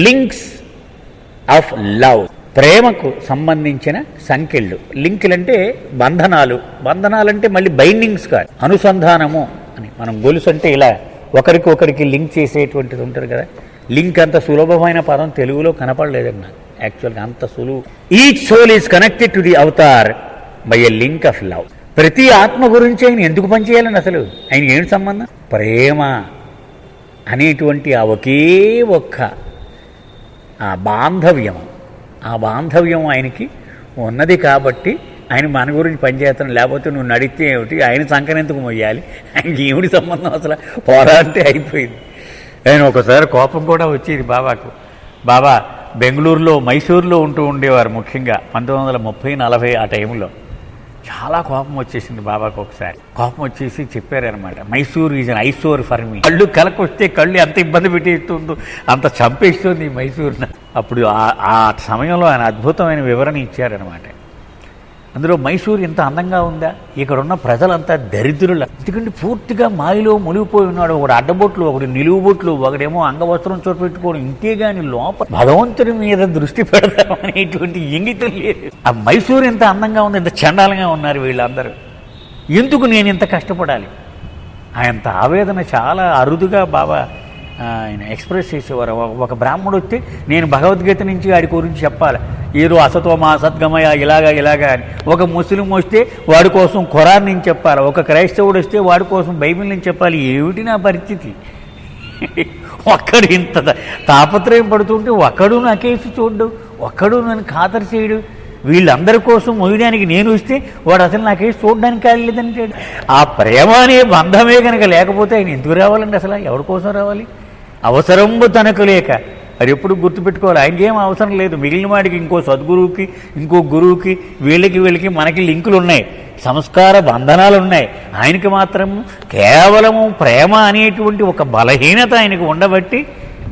Links of love, ప్రేమకు సంబంధించిన సంఖ్యలు. లింకులంటే బంధనాలు, బంధనాలంటే మళ్ళీ బైండింగ్స్ కాదు, అనుసంధానము అని. మనం గొలుసు అంటే ఇలా ఒకరికొకరికి లింక్ చేసేటువంటిది ఉంటుంది కదా. లింక్ అంత సులభమైన పదం తెలుగులో కనపడలేదండి నాకు యాక్చువల్గా, అంత సులువు. Each soul is connected to the avatar by a link of love. ప్రతి ఆత్మ గురించి ఆయన ఎందుకు పనిచేయాలని, అసలు ఆయన ఏంటి సంబంధం? ప్రేమ అనేటువంటి ఆ ఒకే ఒక్క ఆ బాంధవ్యం, ఆ బాంధవ్యం ఆయనకి ఉన్నది కాబట్టి ఆయన మన గురించి పనిచేస్తాను. లేకపోతే నువ్వు నడిస్తే ఏమిటి, ఆయన సంకనెందుకు మొయ్యాలి, ఆయనకి ఏమిటి సంబంధం అసలు, పోరాడితే అయిపోయింది. ఆయన ఒకసారి కోపం కూడా వచ్చేది బాబాకు. బాబా బెంగళూరులో, మైసూరులో ఉంటూ ఉండేవారు ముఖ్యంగా 1930-40 ఆ టైంలో. చాలా కోపం వచ్చేసింది బాబాకు. ఒకసారి కోపం వచ్చేసి చెప్పారనమాట, Mysore is an eyesore for me. కళ్ళు కలకొస్తే కళ్ళు ఎంత ఇబ్బంది పెట్టేస్తుందో అంత చంపేస్తుంది మైసూర్ని. అప్పుడు ఆ సమయంలో ఆయన అద్భుతమైన వివరణ ఇచ్చారనమాట. అందులో మైసూరు ఇంత అందంగా ఉందా, ఇక్కడున్న ప్రజలంతా దరిద్రుల. ఎందుకంటే పూర్తిగా మాయలో మునిగిపోయి ఉన్నాడు. ఒకడు అడ్డబొట్లు, ఒకడు నిలువుబొట్లు, ఒకడేమో అంగవస్త్రం చోటు పెట్టుకోవడం, ఇంతేగాని లోపల భగవంతుడి మీద దృష్టి పెడతాం అనేటువంటి ఇంగితం లేదు. ఆ మైసూరు ఎంత అందంగా ఉంది, ఇంత చండాలంగా ఉన్నారు వీళ్ళందరూ, ఎందుకు నేను ఇంత కష్టపడాలి? ఆయనంత ఆవేదన చాలా అరుదుగా బాబా ఆయన ఎక్స్ప్రెస్ చేసేవారు. ఒక బ్రాహ్మడు వస్తే నేను భగవద్గీత నుంచి వాడి గురించి చెప్పాలి, ఏదో అసతోమా సద్గమయ ఇలాగా అని. ఒక ముస్లిం వస్తే వాడి కోసం ఖురాన్ నుంచి చెప్పాలి, ఒక క్రైస్తవుడు వస్తే వాడి కోసం బైబిల్ నుంచి చెప్పాలి. ఏమిటి నా పరిస్థితి? ఒక్కడు ఇంత తాపత్రయం పడుతుంటే ఒక్కడు నా కేసు చూడ్డు, ఒక్కడు నన్ను ఖాతరు చేయడు. వీళ్ళందరి కోసం మొయ్యడానికి నేను వస్తే వాడు అసలు నా కేసు చూడడానికి కాలేదంటాడు. ఆ ప్రేమ అనే బంధమే కనుక లేకపోతే ఆయన ఎందుకు రావాలండి? అసలు ఎవరి కోసం రావాలి? అవసరము తనకు లేక. అది ఎప్పుడు గుర్తుపెట్టుకోవాలి. ఆయనకేం అవసరం లేదు. మిగిలిన వాడికి ఇంకో సద్గురువుకి, ఇంకో గురువుకి, వీళ్ళకి మనకి లింకులు ఉన్నాయి, సంస్కార బంధనాలు ఉన్నాయి. ఆయనకి మాత్రం కేవలము ప్రేమ అనేటువంటి ఒక బలహీనత ఆయనకు ఉండబట్టి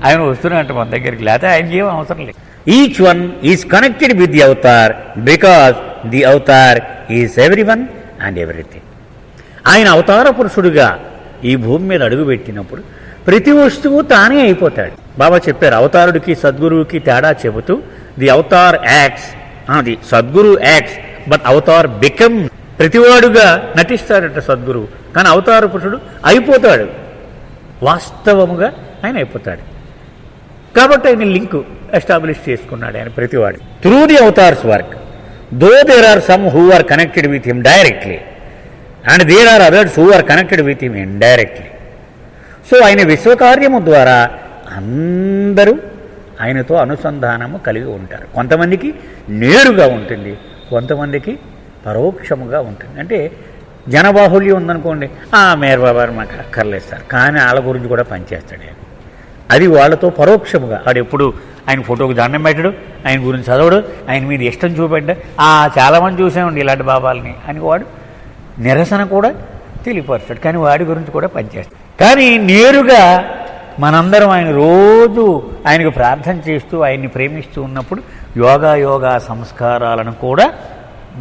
ఆయన వస్తున్నట్టు మన దగ్గరికి, లేకపోతే ఆయనకి ఏం అవసరం లేదు. Each one is connected with the Avatar because the Avatar is everyone and everything. ఆయన అవతార పురుషుడిగా ఈ భూమి మీద అడుగుపెట్టినప్పుడు ప్రతి వస్తువు తానే అయిపోతాడు. బాబా చెప్పారు అవతారుడికి సద్గురువుకి తేడా చెబుతూ, the avatar acts, the sadguru acts but avatar become. ప్రతివాడుగా నటిస్తాడట సద్గురువు, కానీ అవతార పురుషుడు అయిపోతాడు, వాస్తవముగా ఆయన అయిపోతాడు. కాబట్టి ఆయన లింకు ఎస్టాబ్లిష్ చేసుకున్నాడు ఆయన ప్రతివాడు. Through the avatar's work, though there are some who are connected with him directly and there are others who are connected with him indirectly. So ఆయన విశ్వకార్యము ద్వారా అందరూ ఆయనతో అనుసంధానము కలిగి ఉంటారు. కొంతమందికి నేరుగా ఉంటుంది, కొంతమందికి పరోక్షముగా ఉంటుంది. అంటే జనబాహుల్యం ఉందనుకోండి, మేర్ బాబా మాకు అక్కర్లేదు సార్, కానీ వాళ్ళ గురించి కూడా పనిచేస్తాడు ఆయన. అది వాళ్ళతో పరోక్షముగా. వాడు ఎప్పుడు ఆయన ఫోటోకి దండం పెట్టడు, ఆయన గురించి చదవడు, ఆయన మీద ఇష్టం చూపెట్టడు. చాలామంది చూసామండి ఇలాంటి బాబాలని అని వాడు నిరసన కూడా తెలియపరుస్తాడు, కానీ వాడి గురించి కూడా పనిచేస్తాడు. కానీ నేరుగా మనందరం ఆయన రోజు ఆయనకు ప్రార్థన చేస్తూ ఆయన్ని ప్రేమిస్తూ ఉన్నప్పుడు యోగా సంస్కారాలను కూడా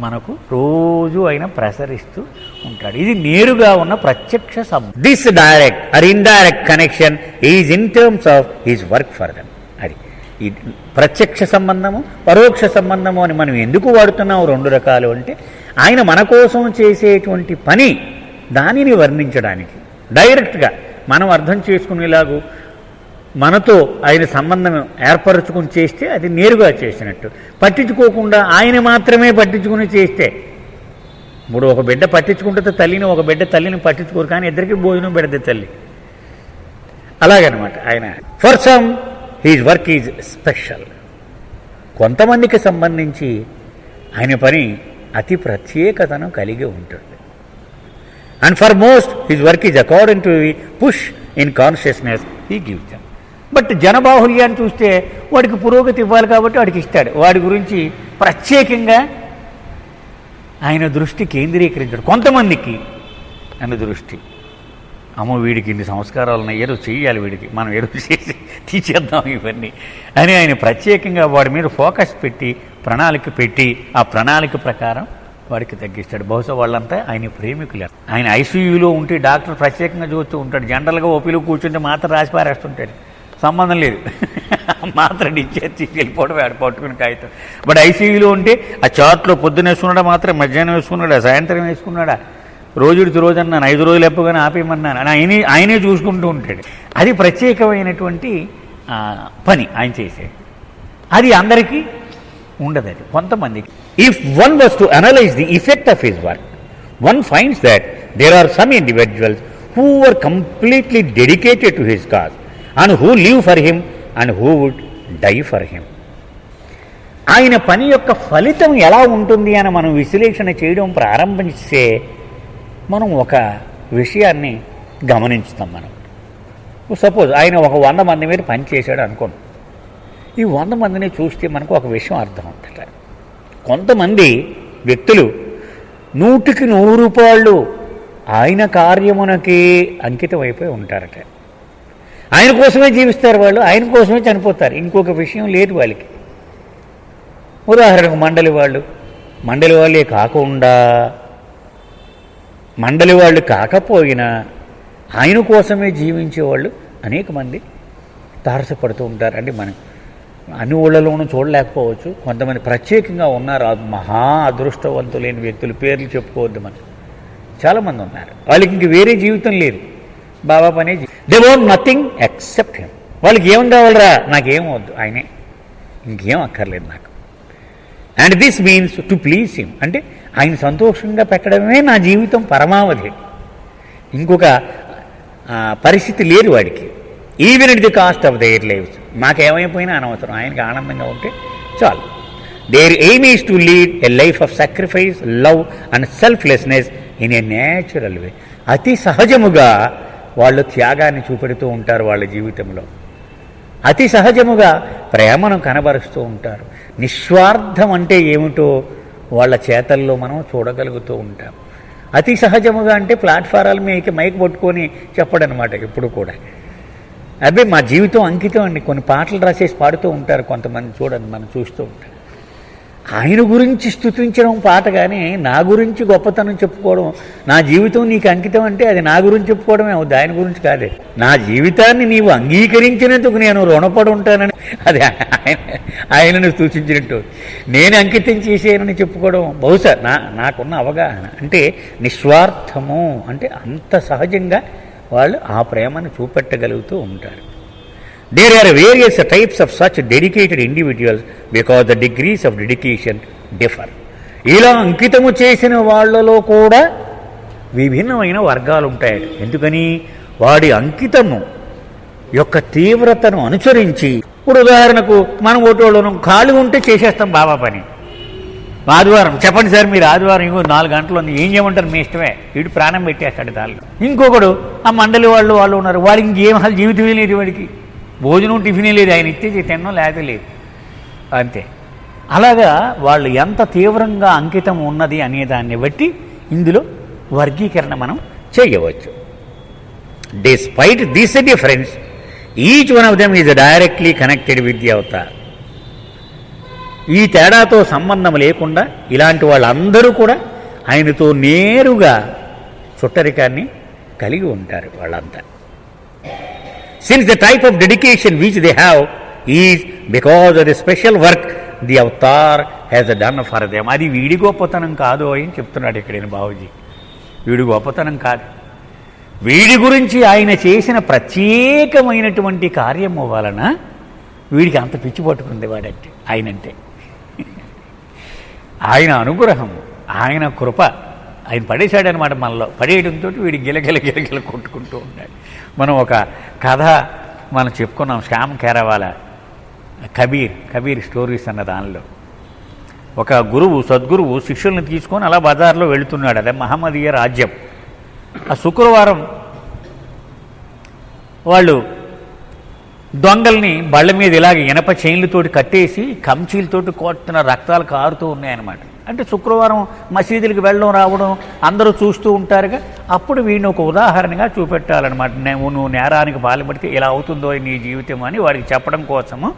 మనకు రోజు ఆయన ప్రసరిస్తూ ఉంటాడు. ఇది నేరుగా ఉన్న ప్రత్యక్ష సంబంధం. This direct or indirect connection is in terms of his work for them. అది ఈ ప్రత్యక్ష సంబంధము, పరోక్ష సంబంధము అని మనం ఎందుకు వాడుతున్నాము రెండు రకాలు అంటే, ఆయన మన కోసం చేసేటువంటి పని దానిని వర్ణించడానికి. డైరెక్ట్గా మనం అర్థం చేసుకునేలాగూ మనతో ఆయన సంబంధం ఏర్పరచుకుని చేస్తే అది నేరుగా చేసినట్టు. పట్టించుకోకుండా ఆయన మాత్రమే పట్టించుకుని చేస్తే, ఇప్పుడు ఒక బిడ్డ పట్టించుకుంటే తల్లిని, ఒక బిడ్డ తల్లిని పట్టించుకోరు, కానీ ఇద్దరికి భోజనం పెడితే తల్లి. అలాగనమాట ఆయన. For some his work is special. కొంతమందికి సంబంధించి ఆయన పని అతి ప్రత్యేకతను కలిగి ఉంటుంది. And for most his work is according to the push in consciousness he gives them. But జనబాహుల్యాన్ని చూస్తే వాడికి పురోగతి ఇవ్వాలి కాబట్టి వాడికి ఇస్తాడు. వాడి గురించి ప్రత్యేకంగా ఆయన దృష్టి కేంద్రీకరించాడు. కొంతమందికి ఆయన దృష్టి, అమ్మో వీడికి ఇన్ని సంస్కారాలు ఉన్నాయి, ఏదో చెయ్యాలి వీడికి, మనం ఏదో చేసి తీసేద్దాం ఇవన్నీ అని ఆయన ప్రత్యేకంగా వాడి మీద ఫోకస్ పెట్టి ప్రణాళిక పెట్టి ఆ ప్రణాళిక ప్రకారం వాడికి తగ్గిస్తాడు. బహుశా వాళ్ళంతా ఆయన ప్రేమికులు. ఆయన ఐసీయూలో ఉంటే డాక్టర్ ప్రత్యేకంగా చూస్తూ ఉంటాడు. జనరల్గా ఓపీలో కూర్చుంటే మాత్రం రాసి పారేస్తుంటాడు, సంబంధం లేదు. మాత్రం ఇచ్చేసి వెళ్ళిపోవడం ఆడ పట్టుకుని కాగితం. బట్ ఐసీయూలో ఉంటే ఆ చార్ట్లో పొద్దున్న వేసుకున్నాడా, మాత్రం మధ్యాహ్నం వేసుకున్నాడా, సాయంత్రం వేసుకున్నాడా, రోజుడికి రోజు అన్నాను, 5 రోజులు ఎప్పగానే ఆపేయమన్నాను అని ఆయనే చూసుకుంటూ ఉంటాడు. అది ప్రత్యేకమైనటువంటి పని ఆయన చేసేది. అది అందరికీ ఉండదు, అది కొంతమందికి. If one was to analyse the effect of his work, one finds that there are some individuals who were completely dedicated to his cause and who live for him and who would die for him. ఆయన పని యొక్క ఫలితం ఎలా ఉంటుంది అని మనం విశ్లేషణ చేయడం ప్రారంభిస్తే మనం ఒక విషయాన్ని గమనించుతాం. మనం సపోజ్ ఆయన ఒక 100 మంది మీద పని చేశాడు అనుకోండి. ఈ 100 మందిని చూస్తే మనకు ఒక విషయం అర్థం అవుతుంది. కొంతమంది వ్యక్తులు 100కి 100 రూపాయలు ఆయన కార్యమునకే అంకితం అయిపోయి ఉంటారట. ఆయన కోసమే జీవిస్తారు వాళ్ళు, ఆయన కోసమే చనిపోతారు, ఇంకొక విషయం లేదు వాళ్ళకి. ఉదాహరణకు మండలి వాళ్ళే కాకుండా, మండలి వాళ్ళు కాకపోయినా ఆయన కోసమే జీవించేవాళ్ళు అనేక మంది తారసపడుతూ ఉంటారు. అంటే మనం అన్ని ఊళ్ళలోనూ చూడలేకపోవచ్చు, కొంతమంది ప్రత్యేకంగా ఉన్నారు, మహా అదృష్టవంతులైన వ్యక్తులు, పేర్లు చెప్పుకోవద్దు మనం, చాలామంది ఉన్నారు. వాళ్ళకి ఇంక వేరే జీవితం లేదు, బాబా పనే. They want nothing except him. వాళ్ళకి ఏం కావాలరా, నాకేం వద్దు, ఆయనే, ఇంకేం అక్కర్లేదు నాకు. And this means to please him, అంటే ఆయన సంతోషంగా పెట్టడమే నా జీవితం పరమావధి, ఇంకొక పరిస్థితి లేదు వాడికి. Even it the cost of their lives, మాకేమైపోయినా అనవసరం, ఆయనకి ఆనందంగా ఉంటే చాలు. Their aim is to lead a life of sacrifice, love and selflessness in a natural way. అతి సహజముగా వాళ్ళు త్యాగాన్ని చూపెడుతూ ఉంటారు వాళ్ళ జీవితంలో, అతి సహజముగా ప్రేమను కనబరుస్తూ ఉంటారు. నిస్వార్థం అంటే ఏమిటో వాళ్ళ చేతల్లో మనం చూడగలుగుతూ ఉంటాం. అతి సహజముగా అంటే ప్లాట్ఫారాల మీద మైక్ పట్టుకొని చెప్పడనమాట ఎప్పుడు కూడా. అబ్బే మా జీవితం అంకితం అండి, కొన్ని పాటలు రాసేసి పాడుతూ ఉంటారు కొంతమంది, చూడండి మనం చూస్తూ ఉంటాం. ఆయన గురించి స్తుతించడం పాట, కానీ నా గురించి గొప్పతనం చెప్పుకోవడం, నా జీవితం నీకు అంకితం అంటే అది నా గురించి చెప్పుకోవడమే అవుద్ది, ఆయన గురించి కాదే. నా జీవితాన్ని నీవు అంగీకరించినందుకు నేను రుణపడి ఉంటానని, అది ఆయనను సూచించినట్టు, నేను అంకితం చేసేనని చెప్పుకోవడం బహుశా నాకున్న అవగాహన. అంటే నిస్వార్థము అంటే అంత సహజంగా వాళ్ళు ఆ ప్రేమను చూపెట్టగలుగుతూ ఉంటారు. There are various types of such dedicated individuals because the degrees of dedication differ. ఇలా అంకితము చేసిన వాళ్ళలో కూడా విభిన్నమైన వర్గాలు ఉంటాయి. ఎందుకని? వాడి అంకితము యొక్క తీవ్రతను అనుసరించి. ఇప్పుడు ఉదాహరణకు మనం ఓటోళ్ళను ఖాళీ ఉంటే చేసేస్తాం బాబా పని. ఆదివారం చెప్పండి సార్, మీరు ఆదివారం ఇంకో 4 గంటలు ఉంది, ఏం చేయమంటారు, మీ ఇష్టమే, వీడు ప్రాణం పెట్టేస్తాడు దానిలో. ఇంకొకడు ఆ మండలి వాళ్ళు ఉన్నారు, వాడికి ఇంకేం అసలు జీవితమే లేదు, వాడికి భోజనం టిఫినే లేదు, ఆయన ఇచ్చేసి తినడం లేకపోతే లేదు, అంతే. అలాగా వాళ్ళు ఎంత తీవ్రంగా అంకితం ఉన్నది అనే దాన్ని బట్టి ఇందులో వర్గీకరణ మనం చేయవచ్చు. Despite this difference, each one of them is directly connected with the Avatar. ఈ తేడాతో సంబంధం లేకుండా ఇలాంటి వాళ్ళందరూ కూడా ఆయనతో నేరుగా చుట్టరికాన్ని కలిగి ఉంటారు వాళ్ళంతా. Since the type of dedication which they have is because of the special work the avatar has done for them. అది వీడి గొప్పతనం కాదు అని చెప్తున్నాడు ఇక్కడ బాబూజీ. వీడి గొప్పతనం కాదు, వీడి గురించి ఆయన చేసిన ప్రత్యేకమైనటువంటి కార్యము వలన వీడికి అంత పిచ్చి పట్టుకుంది వాడంటే, ఆయనంటే ఆయన అనుగ్రహం, ఆయన కృప. ఆయన పడేశాడనమాట మనలో, పడేయడంతో వీడి గిలగిల కొట్టుకుంటూ ఉన్నాడు. మనం ఒక కథ మనం చెప్పుకున్నాం, శ్యామ్ కేరవాల కబీర్ స్టోరీస్ అన్న దానిలో. ఒక సద్గురువు శిష్యుల్ని తీసుకొని అలా బజార్లో వెళుతున్నాడు, అదే మహమ్మదీయ రాజ్యం. ఆ శుక్రవారం వాళ్ళు దొంగల్ని బళ్ళ మీద ఇలాగ ఇనప చైన్లతోటి కట్టేసి కంచీలతోటి కొట్టిన రక్తాలు కారుతూ ఉన్నాయన్నమాట. అంటే శుక్రవారం మసీదులకు వెళ్ళడం రావడం అందరూ చూస్తూ ఉంటారుగా. అప్పుడు వీడిని ఒక ఉదాహరణగా చూపెట్టాలన్నమాట. నువ్వు నేరానికి పాల్పడితే ఇలా అవుతుందో నీ జీవితం అని వాడికి చెప్పడం కోసము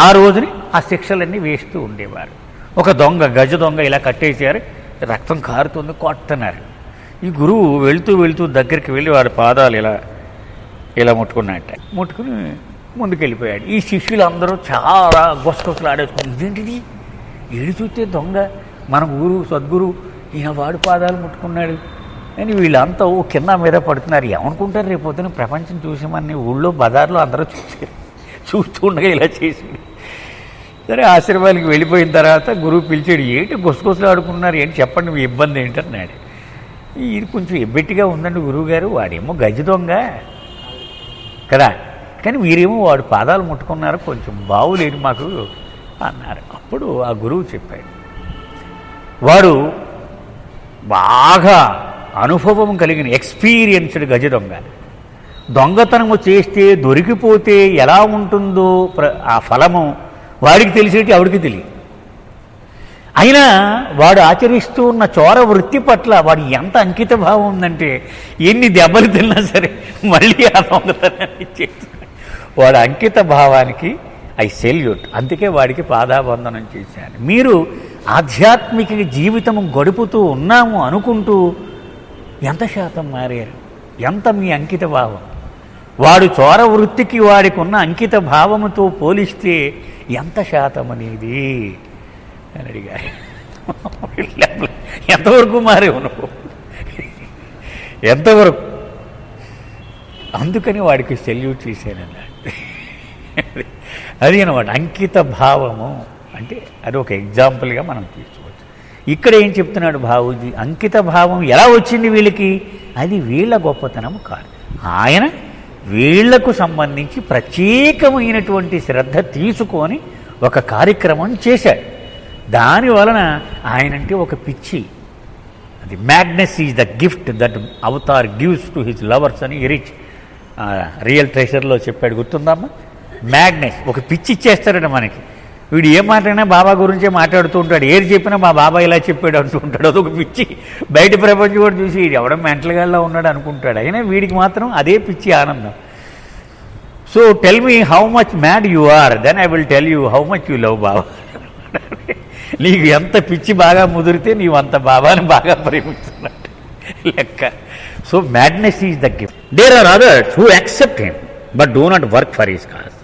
ఆ రోజుని ఆ శిక్షలన్నీ వేస్తూ ఉండేవారు. ఒక గజ దొంగ ఇలా కట్టేశారు, రక్తం కారుతుంది, కొడుతున్నారు. ఈ గురువు వెళుతూ దగ్గరికి వెళ్ళి వాడి పాదాలు ఇలా ముట్టుకున్నట్ట. ముట్టుకుని ముందుకెళ్ళిపోయాడు. ఈ శిష్యులందరూ చాలా గొసగొసలాడేసుకుని ఇదేంటిది, ఏడు చూస్తే దొంగ, మన ఊరు సద్గురు, ఈయన వాడి పాదాలు ముట్టుకున్నాడు అని వీళ్ళంతా ఓ కింద మీద పడుతున్నారు. ఏమనుకుంటారు, రేపు పొద్దున ప్రపంచం చూసామని ఊళ్ళో బజార్లో అందరూ చూస్తూ ఉండగా ఇలా చేసాడు. సరే ఆశ్రమానికి వెళ్ళిపోయిన తర్వాత గురువు పిలిచాడు, ఏంటి గుసగుసలు ఆడుకున్నారు, ఏంటి చెప్పండి మీ ఇబ్బంది ఏంటన్నాడు. ఇది కొంచెం ఎబ్బెట్టిగా ఉందండి గురువుగారు, వాడేమో గజ దొంగ కదా, కానీ మీరేమో వాడు పాదాలు ముట్టుకున్నారు, కొంచెం బావులేదు మాకు అన్నారు. అప్పుడు ఆ గురువు చెప్పాడు, వాడు బాగా అనుభవం కలిగిన ఎక్స్పీరియన్స్డ్ గజ దొంగ. దొంగతనము చేస్తే దొరికిపోతే ఎలా ఉంటుందో ఆ ఫలము వాడికి తెలిసేటి ఆవిడికి తెలియదు. అయినా వాడు ఆచరిస్తూ ఉన్న చోర వృత్తి పట్ల వాడు ఎంత అంకిత భావం ఉందంటే ఎన్ని దెబ్బలు తిన్నా సరే మళ్ళీ ఆ దొంగతనాన్ని చేస్తున్నాడు. వాడు అంకిత భావానికి ఐ సెల్యూట్. అందుకే వాడికి పాదాబంధనం చేశాను. మీరు ఆధ్యాత్మిక జీవితం గడుపుతూ ఉన్నాము అనుకుంటూ ఎంత శాతం మారారు, ఎంత మీ అంకిత భావం? వాడు చోర వృత్తికి వాడికి ఉన్న అంకిత భావముతో పోలిస్తే ఎంత శాతం అనేది అని అడిగారు. ఎంతవరకు మారేవు నువ్వు, ఎంతవరకు? అందుకని వాడికి సెల్యూట్ చేశానన్నాడు. అది అనమాట అంకిత భావము అంటే. అది ఒక ఎగ్జాంపుల్గా మనం తీసుకోవచ్చు. ఇక్కడ ఏం చెప్తున్నాడు బాబూజీ, అంకిత భావం ఎలా వచ్చింది వీళ్ళకి, అది వీళ్ళ గొప్పతనం కాదు. ఆయన వీళ్లకు సంబంధించి ప్రత్యేకమైనటువంటి శ్రద్ధ తీసుకొని ఒక కార్యక్రమం చేశాడు. దాని వలన ఆయనంటే ఒక పిచ్చి. అది madness is the gift that avatar gives to his lovers అని ఎరిచ్ రియల్ ట్రెషర్లో చెప్పాడు, గుర్తుందమ్మా? మ్యాగ్నెస్, ఒక పిచ్చి ఇచ్చేస్తాడట మనకి. వీడు ఏం మాట్లాడినా బాబా గురించే మాట్లాడుతూ ఉంటాడు, ఏది చెప్పినా మా బాబా ఇలా చెప్పాడు అంటూ ఉంటాడు. అదొక పిచ్చి. బయట ప్రపంచం కూడా చూసి ఎవడో మెంటల్గాల్లో ఉన్నాడు అనుకుంటాడు. అయినా వీడికి మాత్రం అదే పిచ్చి ఆనందం. So tell me how much mad you are, then I will tell you how much you love Baba. నీకు ఎంత పిచ్చి బాగా ముదిరితే నీవు అంత బాబాని బాగా ప్రేమిస్తున్నట్టు లెక్క. So madness is the gift. There are others who accept him but do not work for his cause.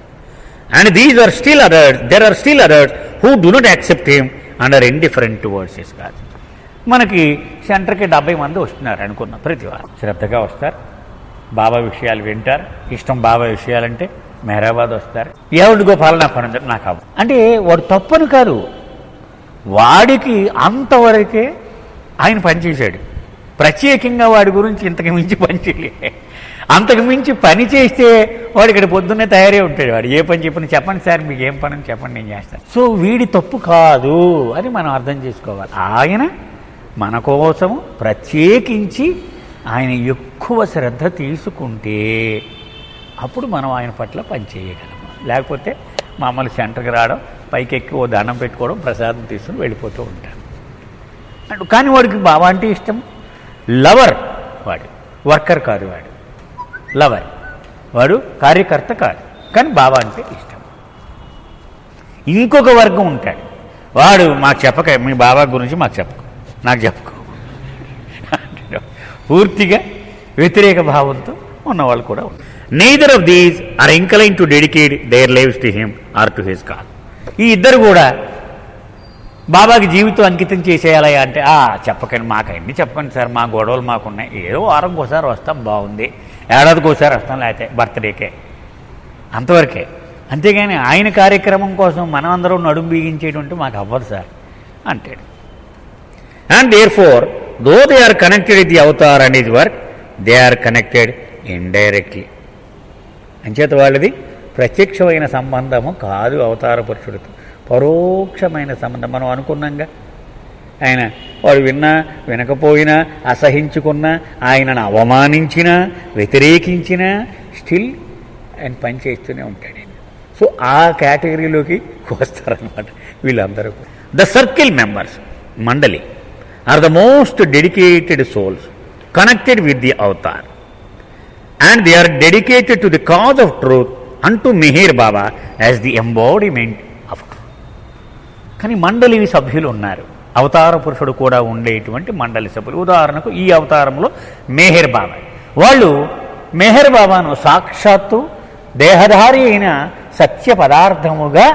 And there are still others who do not accept him and are indifferent towards his cause. మనకి సెంటర్కి 70 మంది వస్తున్నారు అనుకున్నాం. ప్రతి వారం శ్రద్ధగా వస్తారు, బాబా విషయాలు వింటారు. ఇష్టం బాబా విషయాలంటే మెహరాబాద్ వస్తారు. ఏమిటి గోపాలనా పని నాకు అవ్వ అంటే వాడు తప్పని కాదు, వాడికి అంతవరకే ఆయన పనిచేశాడు. ప్రత్యేకంగా వాడి గురించి ఇంతకు మించి పని చేయలే. అంతకు మించి పని చేస్తే వాడు ఇక్కడ పొద్దున్నే తయారై ఉంటాడు. వాడు ఏ పని చెప్పిన చెప్పండి సార్, మీకు ఏం పని అని చెప్పండి, నేను చేస్తాను. సో వీడి తప్పు కాదు అని మనం అర్థం చేసుకోవాలి. ఆయన మన కోసము ప్రత్యేకించి ఆయన ఎక్కువ శ్రద్ధ తీసుకుంటే అప్పుడు మనం ఆయన పట్ల పని చేయగలము. లేకపోతే మామూలు సెంటర్కి రావడం, పైకి ఎక్కి ఓ దండం పెట్టుకోవడం, ప్రసాదం తీసుకుని వెళ్ళిపోతూ ఉంటాం. కానీ వాడికి బాబా అంటే ఇష్టం. లవర్ వాడు, వర్కర్ కాదు వాడు, లవర్ వాడు, కార్యకర్త కాదు, కానీ బాబా అంటే ఇష్టం. ఇంకొక వర్గం ఉంటాడు, వాడు మాకు చెప్పక, మీ బాబా గురించి మాకు చెప్పకు, నాకు చెప్పుకో, పూర్తిగా వ్యతిరేక భావంతో ఉన్నవాళ్ళు కూడా ఉంటారు. Neither of these are incline to dedicate their lives to him or to his cause. ఈ ఇద్దరు కూడా బాబాకి జీవితం అంకితం చేసేయాలి అంటే చెప్పకండి, మాకన్నీ చెప్పండి సార్, మా గొడవలు మాకున్నాయి, ఏదో వారంకి ఒకసారి వస్తాం, బాగుంది, ఏడాదికి ఒకసారి వస్తాం, లేకపోతే బర్త్డేకే, అంతవరకే. అంతేగాని ఆయన కార్యక్రమం కోసం మనం అందరం నడుము బిగించేటువంటి మాకు అవ్వదు సార్ అంటాడు. And therefore though they are connected with the avatar and his work, they are connected indirectly. అంచేత వాళ్ళది ప్రత్యక్షమైన సంబంధము కాదు అవతార పురుషుడితో, పరోక్షమైన సంబంధం. మనం అనుకున్నాంగా, ఆయన వాడు విన్నా వినకపోయినా, అసహించుకున్నా, ఆయనను అవమానించినా, వ్యతిరేకించినా స్టిల్ ఆయన పని చేస్తూనే ఉంటాడు. సో ఆ కేటగిరీలోకి వస్తారనమాట వీళ్ళందరూ. ద సర్కిల్ మెంబర్స్ మండలి are the most dedicated souls connected with the avatar and they are dedicated to the cause of truth and to Meher Baba as the embodiment of truth. కానీ మండలి సభ్యులు ఉన్నారు, అవతార పురుషుడు కూడా ఉండేటువంటి మండలి సభ్యులు. ఉదాహరణకు ఈ అవతారంలో మెహర్ బాబా, వాళ్ళు మెహర్ బాబాను సాక్షాత్తు దేహధారి అయిన సత్య పదార్థముగా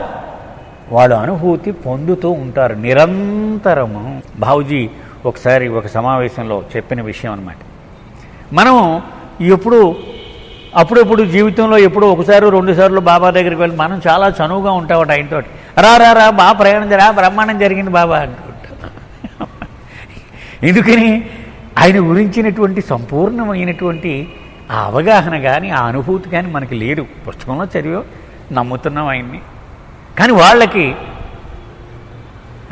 వాళ్ళు అనుభూతి పొందుతూ ఉంటారు నిరంతరము. బాబూజీ ఒకసారి ఒక సమావేశంలో చెప్పిన విషయం అన్నమాట. మనం అప్పుడప్పుడు జీవితంలో ఎప్పుడో ఒకసారి 2 సార్లు బాబా దగ్గరికి వెళ్ళి మనం చాలా చనువుగా ఉంటామట ఆయనతో. రా బాగా ప్రయాణం బ్రహ్మాండం జరిగింది బాబా అంటుంటాం. ఎందుకని ఆయన గురించినటువంటి సంపూర్ణమైనటువంటి ఆ అవగాహన కానీ ఆ అనుభూతి కానీ మనకి లేదు. పుస్తకంలో చదివో నమ్ముతున్నాం ఆయన్ని. కానీ వాళ్ళకి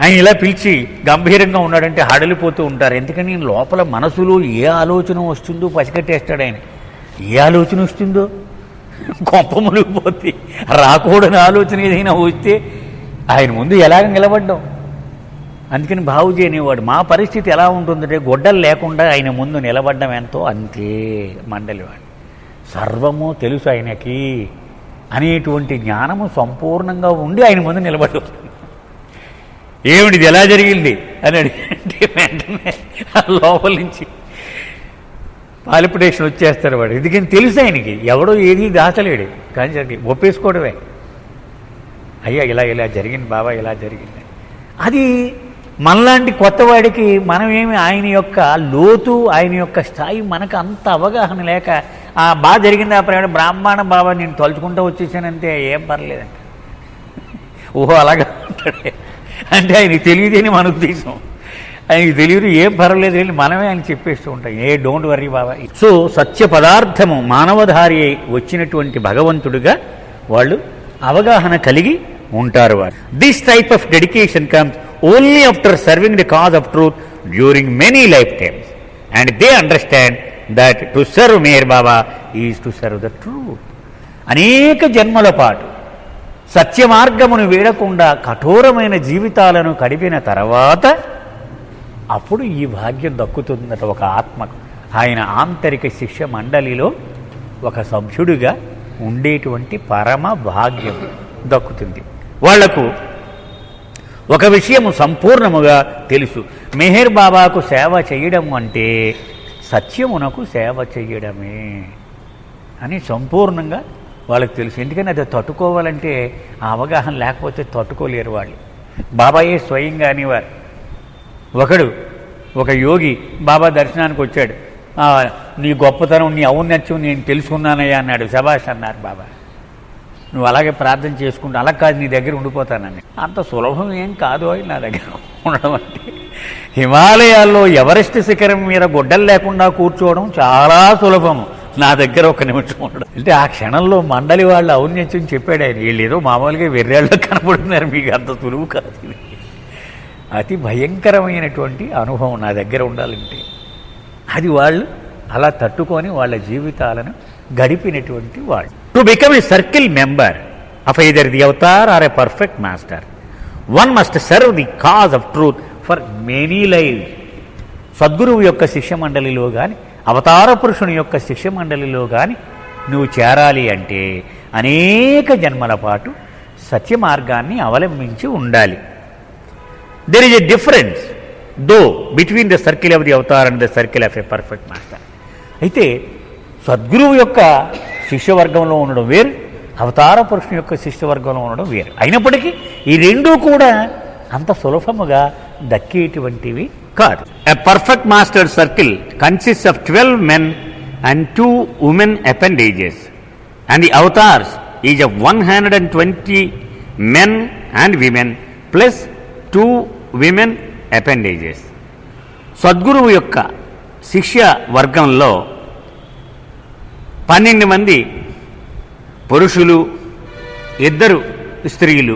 ఆయన ఇలా పిలిచి గంభీరంగా ఉన్నాడంటే హడలిపోతూ ఉంటారు. ఎందుకని లోపల మనసులో ఏ ఆలోచన వస్తుందో పసిగట్టేస్తాడు ఆయన. ఏ ఆలోచన వస్తుందో గొప్ప మునిగిపోతే, రాకూడని ఆలోచన ఏదైనా వస్తే ఆయన ముందు ఎలాగ నిలబడ్డాం. అందుకని బాబూజీ అనేవాడు, మా పరిస్థితి ఎలా ఉంటుందంటే గొడ్డలు లేకుండా ఆయన ముందు నిలబడ్డం ఎంతో అంతే మండలివాడు. సర్వము తెలుసు ఆయనకి అనేటువంటి జ్ఞానము సంపూర్ణంగా ఉండి ఆయన ముందు నిలబడ్డం. ఏమిటిది ఎలా జరిగింది అని అడిగితే వెంటనే లోపల నుంచి పాలిపిటేషన్ వచ్చేస్తారు వాడు. ఎందుకని తెలుసు ఆయనకి, ఎవడో ఏది దాచలేడు. కానీ జరిగి ఒప్పేసుకోవడమే, అయ్యా ఇలా జరిగింది బాబా, ఇలా జరిగింది. అది మనలాంటి కొత్తవాడికి మనమేమి ఆయన యొక్క లోతు, ఆయన యొక్క స్థాయి మనకు అంత అవగాహన లేక బాగా జరిగింది ఆ ప్రయాణం బ్రాహ్మణ బాబా నేను తలుచుకుంటూ వచ్చేసానంతే, ఏం పర్లేదంట. ఓహో అలాగా ఉంటాడే అంటే ఆయనకి తెలియదని మన ఉద్దేశం. ఆయనకి తెలియదు, ఏం పర్వాలేదు వెళ్ళి మనమే ఆయన చెప్పేస్తూ ఉంటాం, డోంట్ వర్రీ బాబా. సో సత్య పదార్థము మానవధారి వచ్చినటువంటి భగవంతుడిగా వాళ్ళు అవగాహన కలిగి ఉంటారు. వారు this type of dedication comes only after serving the cause of truth during many life times and they understand that to serve Meher Baba is to serve the truth. అనేక జన్మల పాటు సత్య మార్గమును వీడకుండా కఠోరమైన జీవితాలను గడిపిన తర్వాత అప్పుడు ఈ భాగ్యం దక్కుతుందట ఒక ఆత్మకు. ఆయన ఆంతరిక శిష్య మండలిలో ఒక సభ్యుడిగా ఉండేటువంటి పరమ భాగ్యం దక్కుతుంది. వాళ్లకు ఒక విషయము సంపూర్ణముగా తెలుసు, మెహర్ బాబాకు సేవ చేయడం అంటే సత్యమునకు సేవ చేయడమే అని సంపూర్ణంగా వాళ్ళకి తెలుసు. ఎందుకని అది తట్టుకోవాలంటే ఆ అవగాహన లేకపోతే తట్టుకోలేరు వాళ్ళు. బాబాయే స్వయంగా అనేవారు. ఒక యోగి బాబా దర్శనానికి వచ్చాడు. నీ గొప్పతనం, నీ ఔన్నత్యం నేను తెలుసుకున్నానయ్యా అన్నాడు. శభాష్ అన్నారు బాబా. నువ్వు అలాగే ప్రార్థన చేసుకుంటూ అలా కాదు నీ దగ్గర ఉండిపోతానని. అంత సులభం ఏం కాదు నా దగ్గర ఉండడం అంటే. హిమాలయాల్లో ఎవరెస్ట్ శిఖరం మీద గొడ్డలు లేకుండా కూర్చోవడం చాలా సులభము, నా దగ్గర ఒక నిమిషం ఉండడం అంటే. ఆ క్షణంలో మండలి వాళ్ళ ఔన్నత్యం చెప్పాడు ఆయన. వీళ్ళు ఏదో మామూలుగా వెర్రేళ్ళు కనబడుతున్నారు, మీకు అంత సులువు కాదు. అతి భయంకరమైనటువంటి అనుభవం నా దగ్గర ఉండాలంటే. అది వాళ్ళు అలా తట్టుకొని వాళ్ళ జీవితాలను గడిపినటువంటి వాళ్ళు. To become a circle member of either the avatar or a perfect master, one must serve the cause of truth for many life. సద్గురువు యొక్క శిష్య మండలిలో కానీ అవతార పురుషుని యొక్క శిష్య మండలిలో కానీ నువ్వు చేరాలి అంటే అనేక జన్మల పాటు సత్య మార్గాన్ని అవలంబించి ఉండాలి. There is a difference though between the circle of the avatar and the circle of a perfect master. అయితే సద్గురువు యొక్క శిష్యవర్గంలో ఉండడం వేరు, అవతార పురుషుని యొక్క శిష్యవర్గంలో ఉండడం వేరు. అయినప్పటికీ ఈ రెండూ కూడా అంత సులభముగా దక్కేటువంటివి కాదు. A perfect master circle consists of 12 men and 2 women appendages, and the avatars is of 120 men and women plus 2 women appendages. సద్గురువు యొక్క శిష్య వర్గంలో 12 మంది పురుషులు, 2 స్త్రీలు.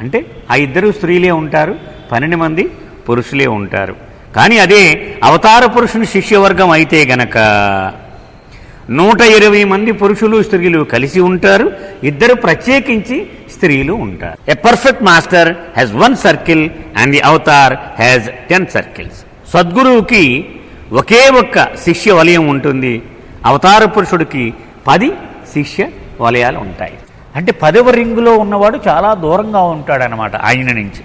అంటే ఆ 2 స్త్రీలే ఉంటారు, 12 మంది పురుషులే ఉంటారు. కానీ అదే అవతార పురుషుని శిష్యవర్గం అయితే గనక 120 మంది పురుషులు స్త్రీలు కలిసి ఉంటారు, 2 ప్రత్యేకించి స్త్రీలు ఉంటారు. A perfect master has 1 circle and the avatar has 10 circles. సద్గురువుకి ఒకే ఒక్క శిష్య వలయం ఉంటుంది, అవతార పురుషుడికి 10 శిష్య వలయాలు ఉంటాయి. అంటే 10వ రింగులో ఉన్నవాడు చాలా దూరంగా ఉంటాడనమాట ఆయన నుంచి.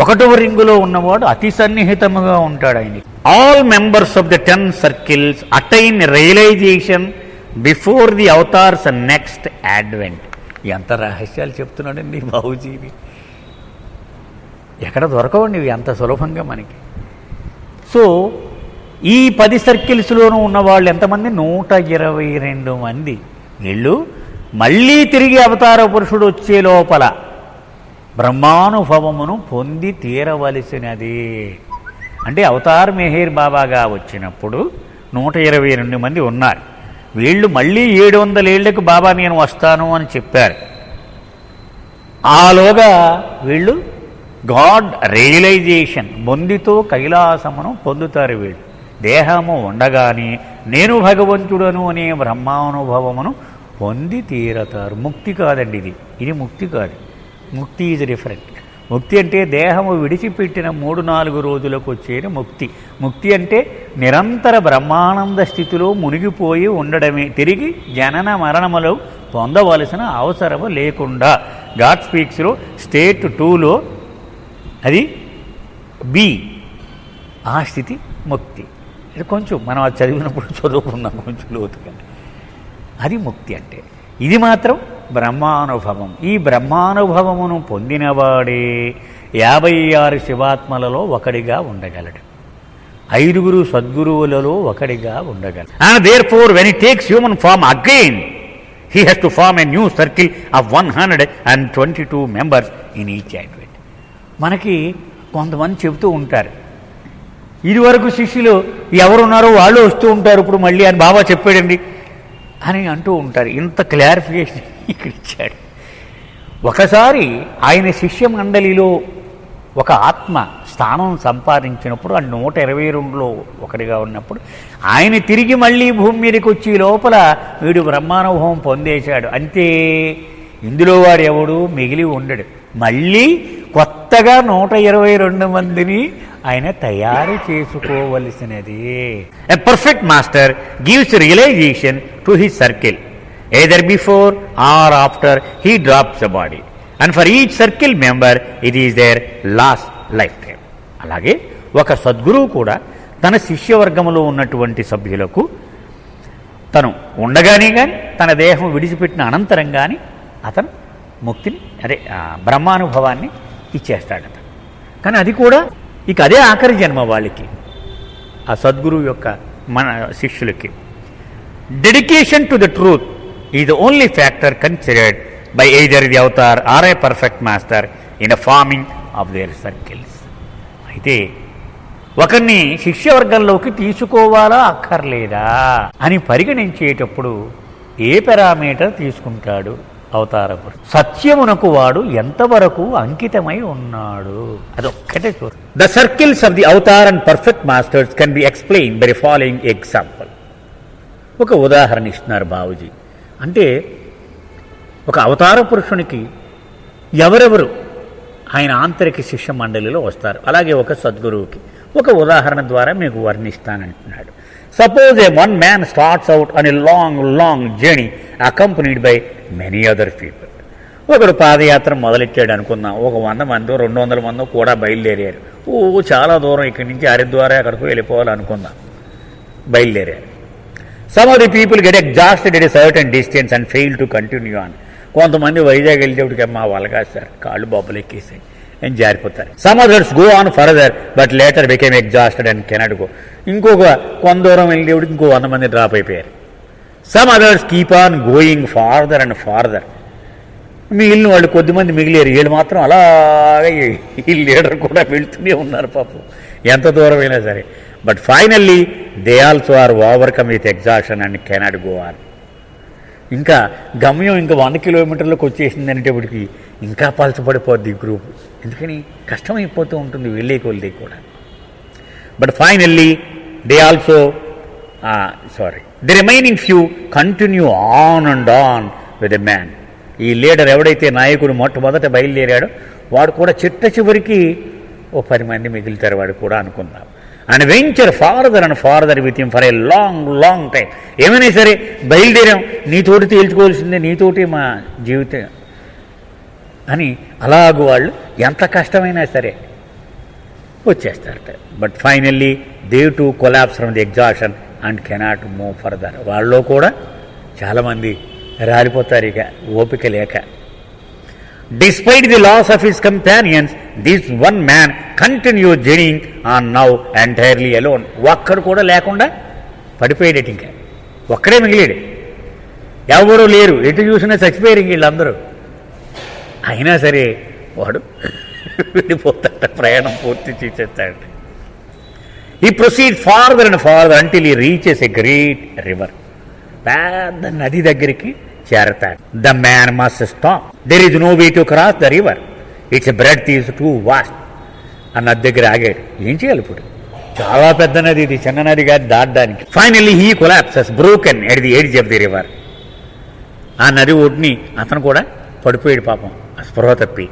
1వ రింగులో ఉన్నవాడు అతి సన్నిహితముగా ఉంటాడు ఆయనకి. All members of the 10 circles attain realisation before the avatar's next advent. ఎంత రహస్యాలు చెప్తున్నాడండి బాబుజీవి, ఎక్కడ దొరకవండి ఇవి అంత సులభంగా మనకి. సో ఈ 10 సర్కిల్స్లోనూ ఉన్నవాళ్ళు ఎంతమంది? 122 మంది. వీళ్ళు మళ్ళీ తిరిగి అవతార పురుషుడు వచ్చే లోపల బ్రహ్మానుభవమును పొంది తీరవలసినది. అంటే అవతార్ మెహర్ బాబాగా వచ్చినప్పుడు 122 మంది ఉన్నారు. వీళ్ళు మళ్ళీ 700 ఏళ్లకు బాబా నేను వస్తాను అని చెప్పారు. ఆలోగా వీళ్ళు గాడ్ రియలైజేషన్ బొందితో కైలాసమును పొందుతారు. వీళ్ళు దేహము ఉండగానే నేను భగవంతుడను అనే బ్రహ్మానుభవమును పొంది తీరతారు. ముక్తి కాదండి ఇది ముక్తి కాదు. ముక్తి ఈజ్ డిఫరెంట్. ముక్తి అంటే దేహము విడిచిపెట్టిన 3-4 రోజులకు వచ్చేది ముక్తి. ముక్తి అంటే నిరంతర బ్రహ్మానంద స్థితిలో మునిగిపోయి ఉండడమే. తిరిగి జనన మరణములు పొందవలసిన అవసరము లేకుండా. గాడ్ స్పీక్స్లో స్టేట్ 2లో అది బి, ఆ స్థితి ముక్తి. ఇది కొంచెం మనం అది చదివినప్పుడు చదువుకున్నాం కొంచెం లోతుగా. అది ముక్తి అంటే. ఇది మాత్రం బ్రహ్మానుభవం. ఈ బ్రహ్మానుభవమును పొందినవాడే 56 శివాత్మలలో ఒకడిగా ఉండగలడు. 5 సద్గురువులలో ఒకడిగా ఉండగలడు. And therefore when he takes human form again he has to form a new circle of 122 members in each advent. మనకి కొంతమంది చెబుతూ ఉంటారు, ఇదివరకు శిష్యులు ఎవరున్నారో వాళ్ళు వస్తూ ఉంటారు ఇప్పుడు మళ్ళీ అని బాబా చెప్పాడండి అని అంటూ ఉంటారు. ఇంత క్లారిఫికేషన్ ఇక్కడ ఇచ్చాడు. ఒకసారి ఆయన శిష్య మండలిలో ఒక ఆత్మ స్థానం సంపాదించినప్పుడు ఆ 122లో ఒకటిగా ఉన్నప్పుడు ఆయన తిరిగి మళ్ళీ భూమి మీదకి వచ్చి లోపల వీడు బ్రహ్మానుభవం పొందేశాడు. అంతే, ఇందులో వాడు ఎవడు మిగిలి ఉండడు. మళ్ళీ కొత్తగా 122 మందిని ఆయన తయారు చేసుకోవలసినది. A perfect master gives realization to his circle either before or after he drops the body, and for each circle member it is their last lifetime. అలాగే ఒక సద్గురువు కూడా తన శిష్యవర్గంలో ఉన్నటువంటి సభ్యులకు తను ఉండగానే కానీ తన దేహం విడిచిపెట్టిన అనంతరం కానీ అతను ముక్తిని బ్రహ్మానుభవాన్ని ఇచ్చేస్తాడట. కానీ అది కూడా ఇక అదే ఆఖరి జన్మ వాళ్ళకి, ఆ సద్గురువు యొక్క మన శిష్యులకి. Dedication to the truth is the only factor considered by either the avatar or a perfect master in the forming of their circles. అయితే ఒకరిని శిష్యవర్గంలోకి తీసుకోవాలా అక్కర్లేదా అని పరిగణించేటప్పుడు ఏ పారామీటర్ తీసుకుంటాడు అవతారపురుషుడు? సత్యమునకు వాడు ఎంతవరకు అంకితమై ఉన్నాడు, అదొక్కటే చూడు. The circles of the avatar and perfect masters can be explain by the following example. ఒక ఉదాహరణ ఇస్తున్నారు బాబుజీ. అంటే ఒక అవతార పురుషునికి ఎవరెవరు ఆయన ఆంతరిక శిష్య మండలిలో వస్తారు, అలాగే ఒక సద్గురువుకి ఒక ఉదాహరణ ద్వారా మీకు వర్ణిస్తానంటున్నాడు. Suppose a one man starts out on a long journey accompanied by many other people. ఒకడు పాదయాత్ర మొదలెట్టాడు అనుకుందాం. ఒక 100 మందో 200 మందో కూడా బయలుదేరారు. చాలా దూరం ఇక్కడి నుంచి హరిద్వారా అక్కడికి వెళ్ళిపోవాలనుకుందాం, బయలుదేరారు. Some of the people get exhausted at a certain distance and fail to continue on. కొంతమంది వైజాగ్ వెళ్ళేటికి అమ్మా వాళ్ళగా సార్ కాళ్ళు బొబ్బలు ఎక్కేసాయి అని జారిపోతారు. Some others go on further but later became exhausted and cannot go. ఇంకొక కొంత దూరం వెళ్ళేటికి ఇంకో 100 మంది డ్రాప్ అయిపోయారు. Some others keep on going farther and farther. మిగిలిన వాళ్ళు కొద్దిమంది మిగిలేరు, వీళ్ళు మాత్రం అలాగే ఈ లీడర్ కూడా వెళ్తూనే ఉన్నారు పాపం ఎంత దూరం అయినా సరే. But finally they also are overcome with exhaustion and cannot go on. ఇంకా గమ్యం ఇంకా 100 కిలోమీటర్లకు వచ్చేసింది అనేటప్పటికి ఇంకా పలచబడిపోద్ది ఈ గ్రూప్. ఎందుకని కష్టమైపోతూ ఉంటుంది వెళ్ళే కొలిది కూడా. But finally they also the remaining few continue on and on with a man. ఈ లీడర్ ఎవడైతే నాయకుడు మొట్టమొదట బయలుదేరాడో వాడు కూడా చిట్ట చివరికి ఓ 10 మంది మిగులుతారు వాడు కూడా అనుకుందాం. And venture farther and farther with him for a long time. ఏమైనా సరే బయలుదేరాం, నీతోటి తేల్చుకోవాల్సిందే, నీతోటి మా జీవితం అని అలాగూ వాళ్ళు ఎంత కష్టమైనా సరే వచ్చేస్తారట. But finally they to collapse from the exhaustion and cannot move further. వాళ్ళలో కూడా చాలామంది రాలిపోతారు ఇక ఓపిక లేక. Despite the loss of his companions this one man continue journeying on now entirely alone. ఒక్కడు కూడా లేకుండా పడిపోయాడు, ఇంకా ఒక్కడే మిగిలాడు, ఎవరూ లేరు, ఎటు చూసినా చచ్చిపోయారు వీళ్ళందరూ. అయినా సరే వాడు వెళ్ళిపోతాడ, ప్రయాణం పూర్తి చేసేస్తాడు. He proceed farther and farther until he reaches a great river. పెద్ద నది దగ్గరికి చేరతాడు. The man must stop, there is no way to cross the river, its breadth is too vast. ఆ నది దగ్గర ఆగాడు. ఏం చేయాలి ఇప్పుడు? చాలా పెద్ద నది ఇది, చిన్న నది కాదు దాటడానికి. Finally he collapses broken at the edge of the river. ఆ నది ఒడ్డుని అతను కూడా పడిపోయాడు పాపం, స్పృహ తప్పి.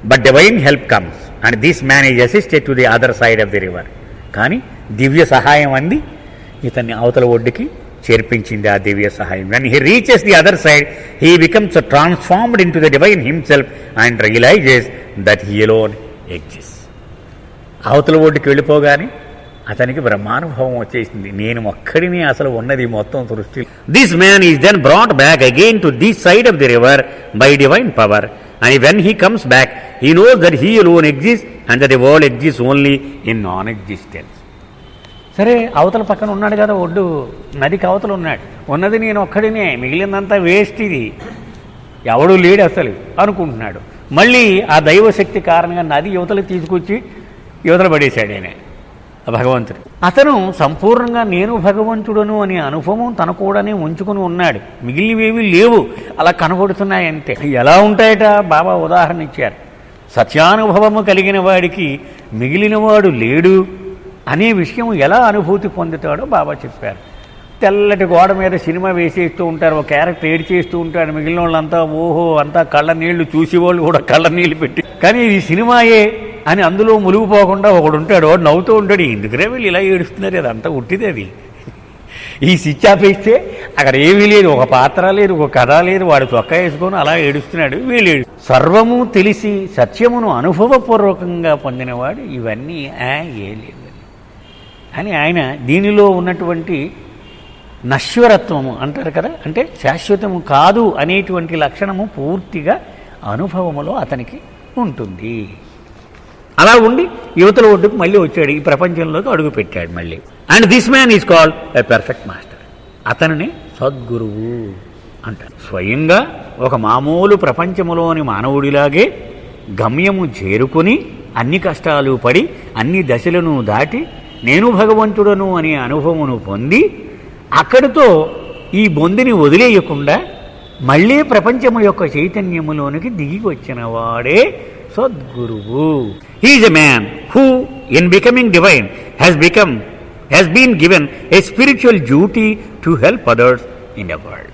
But divine help comes and this man is assisted to the other side of the river. కానీ దివ్య సహాయం అంది ఇతన్ని అవతల ఒడ్డుకి చేర్పించింది ఆ దివ్య సహాయం. When he reaches the other side he becomes transformed into the divine himself and realises that he alone exist. అవతల ఒడ్డుకి వెళ్ళిపోగానే అతనికి బ్రహ్మానుభవం వచ్చేసింది, నేను ఒక్కడిని అసలు ఉన్నది మొత్తం సృష్టి. This man is then brought back again to this side of the river by divine power. And when he comes back he knows that he alone exist and that the world exist only in non existence. సరే, అవతల పక్కన ఉన్నాడు కదా ఒడ్డు, నదికి అవతల ఉన్నాడు, ఉన్నది నేను ఒక్కడినే, మిగిలిందంతా వేస్ట్, ఇది ఎవడూ లేడు అసలు అనుకుంటున్నాడు. మళ్ళీ ఆ దైవశక్తి కారణంగా నది యువతలు తీసుకొచ్చి యువతలు పడేశాడు ఆయన భగవంతుడు. అతను సంపూర్ణంగా నేను భగవంతుడను అనే అనుభవం తన కూడానే ఉంచుకుని ఉన్నాడు, మిగిలినవేవి లేవు, అలా కనబడుతున్నాయంతే. ఎలా ఉంటాయట బాబా ఉదాహరణ ఇచ్చారు. సత్యానుభవము కలిగిన వాడికి మిగిలినవాడు లేడు అనే విషయం ఎలా అనుభూతి పొందుతాడో బాబా చెప్పారు. తెల్లటి గోడ మీద సినిమా వేసేస్తూ ఉంటారు, ఒక క్యారెక్టర్ ఏడ్ చేస్తూ ఉంటాడు, మిగిలిన వాళ్ళంతా ఓహో అంతా కళ్ళ నీళ్లు, చూసేవాళ్ళు కూడా కళ్ళ నీళ్లు పెట్టి, కానీ ఇది సినిమాయే అని అందులో మునిగిపోకుండా ఒకడు ఉంటాడు, వాడు నవ్వుతూ ఉంటాడు, ఎందుకురే వీళ్ళు ఇలా ఏడుస్తున్నారు, అదంతా ఉట్టిదే, అది ఈ స్విచ్ ఆఫ్ వేస్తే అక్కడ ఏమీ లేదు, ఒక పాత్ర లేదు, ఒక కథ లేదు, వాడు చొక్కా వేసుకొని అలా ఏడుస్తున్నాడు, వీళ్ళు సర్వము తెలిసి సత్యమును అనుభవపూర్వకంగా పొందినవాడు ఇవన్నీ ఏ లేదు అని ఆయన దీనిలో ఉన్నటువంటి నశ్వరత్వము అంటారు కదా, అంటే శాశ్వతము కాదు అనేటువంటి లక్షణము పూర్తిగా అనుభవములో అతనికి ఉంటుంది. అలా ఉండి యువతల ఒడ్డుకు మళ్ళీ వచ్చాడు, ఈ ప్రపంచంలోకి అడుగు పెట్టాడు మళ్ళీ. And this man is called a perfect master. అతనిని సద్గురువు అంటారు. స్వయంగా ఒక మామూలు ప్రపంచములోని మానవుడిలాగే గమ్యము చేరుకుని అన్ని కష్టాలు పడి అన్ని దశలను దాటి నేను భగవంతుడను అనే అనుభవమును పొంది అక్కడితో ఈ బొందిని వదిలేయకుండా మళ్ళీ ప్రపంచము యొక్క చైతన్యములోనికి దిగి వచ్చిన వాడే సద్గురువు. He is a man who in becoming divine has been given a spiritual duty to help others in the world.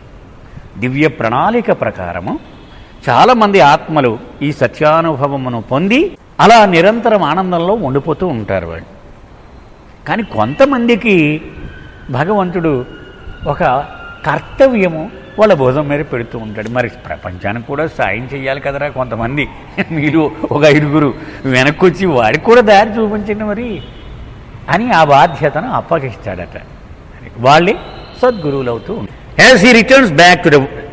దివ్య ప్రణాళిక ప్రకారము చాలామంది ఆత్మలు ఈ సత్యానుభవమును పొంది అలా నిరంతరం ఆనందంలో ఉండిపోతూ ఉంటారు వాళ్ళు. కానీ కొంతమందికి భగవంతుడు ఒక కర్తవ్యము వాళ్ళ భుజం మీద పెడుతూ ఉంటాడు. మరి ప్రపంచానికి కూడా సాయం చేయాలి కదరా, కొంతమంది మీరు ఒక 5 వెనక్కి వచ్చి వాడికి కూడా దారి చూపించండి మరి అని ఆ బాధ్యతను అప్పగిస్తాడట. వాళ్ళే సద్గురువులు అవుతూ ఉంటారు. As he returns back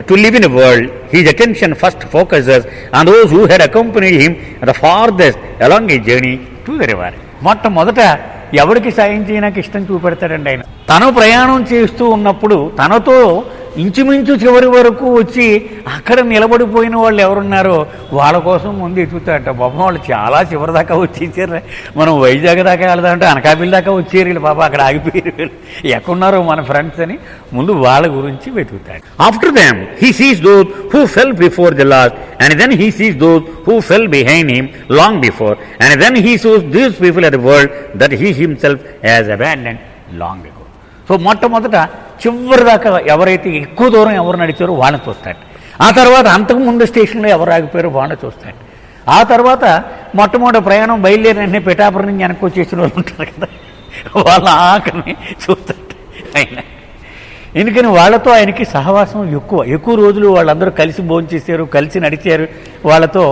to live in the world, his attention first focuses on those who had accompanied him the farthest along his journey to the river. మొట్టమొదట ఎవరికి సాయం చేయడానికి ఇష్టం చూపెడతాడండి ఆయన. తను ప్రయాణం చేస్తూ ఉన్నప్పుడు తనతో ఇంచుమించు చివరి వరకు వచ్చి అక్కడ నిలబడిపోయిన వాళ్ళు ఎవరున్నారో వాళ్ళ కోసం ముందు ఎత్తుతాడట. బాబా వాళ్ళు చాలా చివరి దాకా వచ్చేసారు, మనం వైజాగ్ దాకా వెళ్దామంటే అనకాపల్లి దాకా వచ్చారు వీళ్ళు, బాబా అక్కడ ఆగిపోయారు వీళ్ళు, ఎక్కడున్నారో మన ఫ్రెండ్స్ అని ముందు వాళ్ళ గురించి వెతుకుతాడు. After them he sees those who fell before the last and then he sees those who fell behind him long before and then he sees these people at the world that he himself has abandoned long before. So మొట్టమొదట చివరి దాకా ఎవరైతే ఎక్కువ దూరం ఎవరు నడిచారో వాళ్ళని చూస్తాడు. ఆ తర్వాత అంతకుముందు స్టేషన్లో ఎవరు ఆగిపోయారో వాళ్ళని చూస్తాడు. ఆ తర్వాత మొట్టమొదటి ప్రయాణం బయలుదేరిన వెంటనే పిఠాపురం నుంచి వెనక్కి వచ్చేసిన వాళ్ళు ఉంటారు కదా, వాళ్ళ ఆకలిని చూస్తాడు ఆయన. ఎందుకని వాళ్ళతో ఆయనకి సహవాసం ఎక్కువ రోజులు వాళ్ళందరూ కలిసి భోంచేశారు, కలిసి నడిచారు, వాళ్ళతో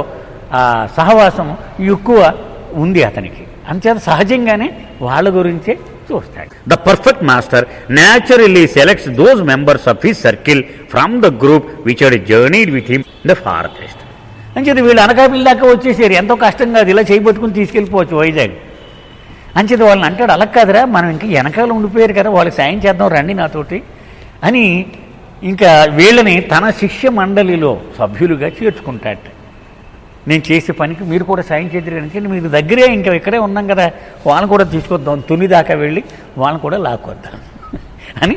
సహవాసం ఎక్కువ ఉంది అతనికి. అంతేత సహజంగానే వాళ్ళ గురించే చూస్తాడు. The perfect master naturally selects those members of his circle from the group which had journeyed with him the forest. అంచేది వీళ్ళు అనకాపల్లి దాకా వచ్చేసారు, ఎంతో కష్టం కాదు, ఇలా చేయబట్టుకుని తీసుకెళ్ళిపోవచ్చు వైజాగ్. అంచేది వాళ్ళని అంటాడు, అలా కాదురా, మనం ఇంకా వెనకాల ఉండిపోయారు కదా, వాళ్ళకి సాయం చేద్దాం రండి నాతోటి అని ఇంకా వీళ్ళని తన శిష్య మండలిలో సభ్యులుగా చేర్చుకుంటాడు. నేను చేసే పనికి మీరు కూడా సాయం చేద్దరు కనుక మీరు దగ్గరే ఇంకా ఇక్కడే ఉన్నాం కదా, వాళ్ళని కూడా తీసుకొద్దాం, తుని దాకా వెళ్ళి వాళ్ళని కూడా లాక్కొద్దాం అని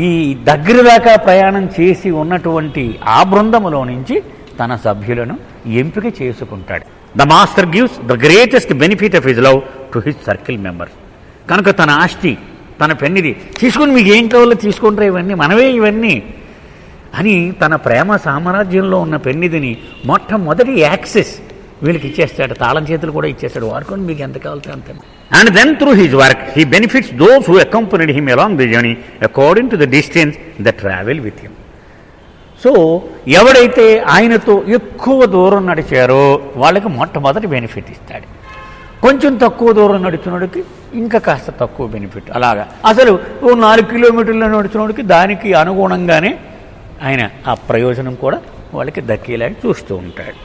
ఈ దగ్గర దాకా ప్రయాణం చేసి ఉన్నటువంటి ఆ బృందములో నుంచి తన సభ్యులను ఎంపిక చేసుకుంటాడు. The master gives the greatest benefit of his love to his circle members. కనుక తన ఆస్తి, తన పెన్నిది తీసుకుని మీకు ఏం కావాలో తీసుకుంటారా, ఇవన్నీ మనవే ఇవన్నీ అని తన ప్రేమ సామ్రాజ్యంలో ఉన్న పెన్నిదిని మొట్టమొదటి యాక్సెస్ వీళ్ళకి ఇచ్చేస్తాడు, తాళం చేతులు కూడా ఇచ్చేస్తాడు, వాడుకొని మీకు ఎంత కావాలితే అంత. And then through his work he benefits those who accompanied him along the journey according to the distance the travel with him. So ఎవడైతే ఆయనతో ఎక్కువ దూరం నడిచారో వాళ్ళకి మొట్టమొదటి బెనిఫిట్ ఇస్తాడు, కొంచెం తక్కువ దూరం నడిచినోడికి ఇంకా కాస్త తక్కువ బెనిఫిట్. అలాగా అసలు 4 కిలోమీటర్లు నడిచినోడికి దానికి అనుగుణంగానే ఆయన ఆ ప్రయోజనం కూడా వాళ్ళకి దక్కేలా చూస్తూ ఉంటాడు.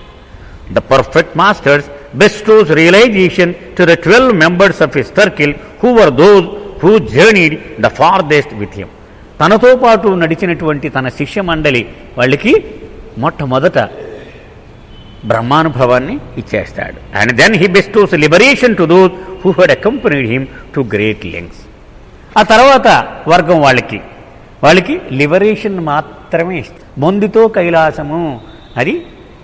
The perfect master bestows realization to the 12 members of his circle who were those who journeyed the farthest with him. తనతో పాటు నడిచినటువంటి తన శిష్య మండలి వాళ్ళకి మొట్టమొదట బ్రహ్మానుభవాన్ని ఇచ్చేస్తాడు. And then he bestows liberation to those who had accompanied him to great lengths. ఆ తర్వాత వర్గం వాళ్ళకి లిబరేషన్ మాత్రమే ఇస్తుంది, మొందితో కైలాసము అది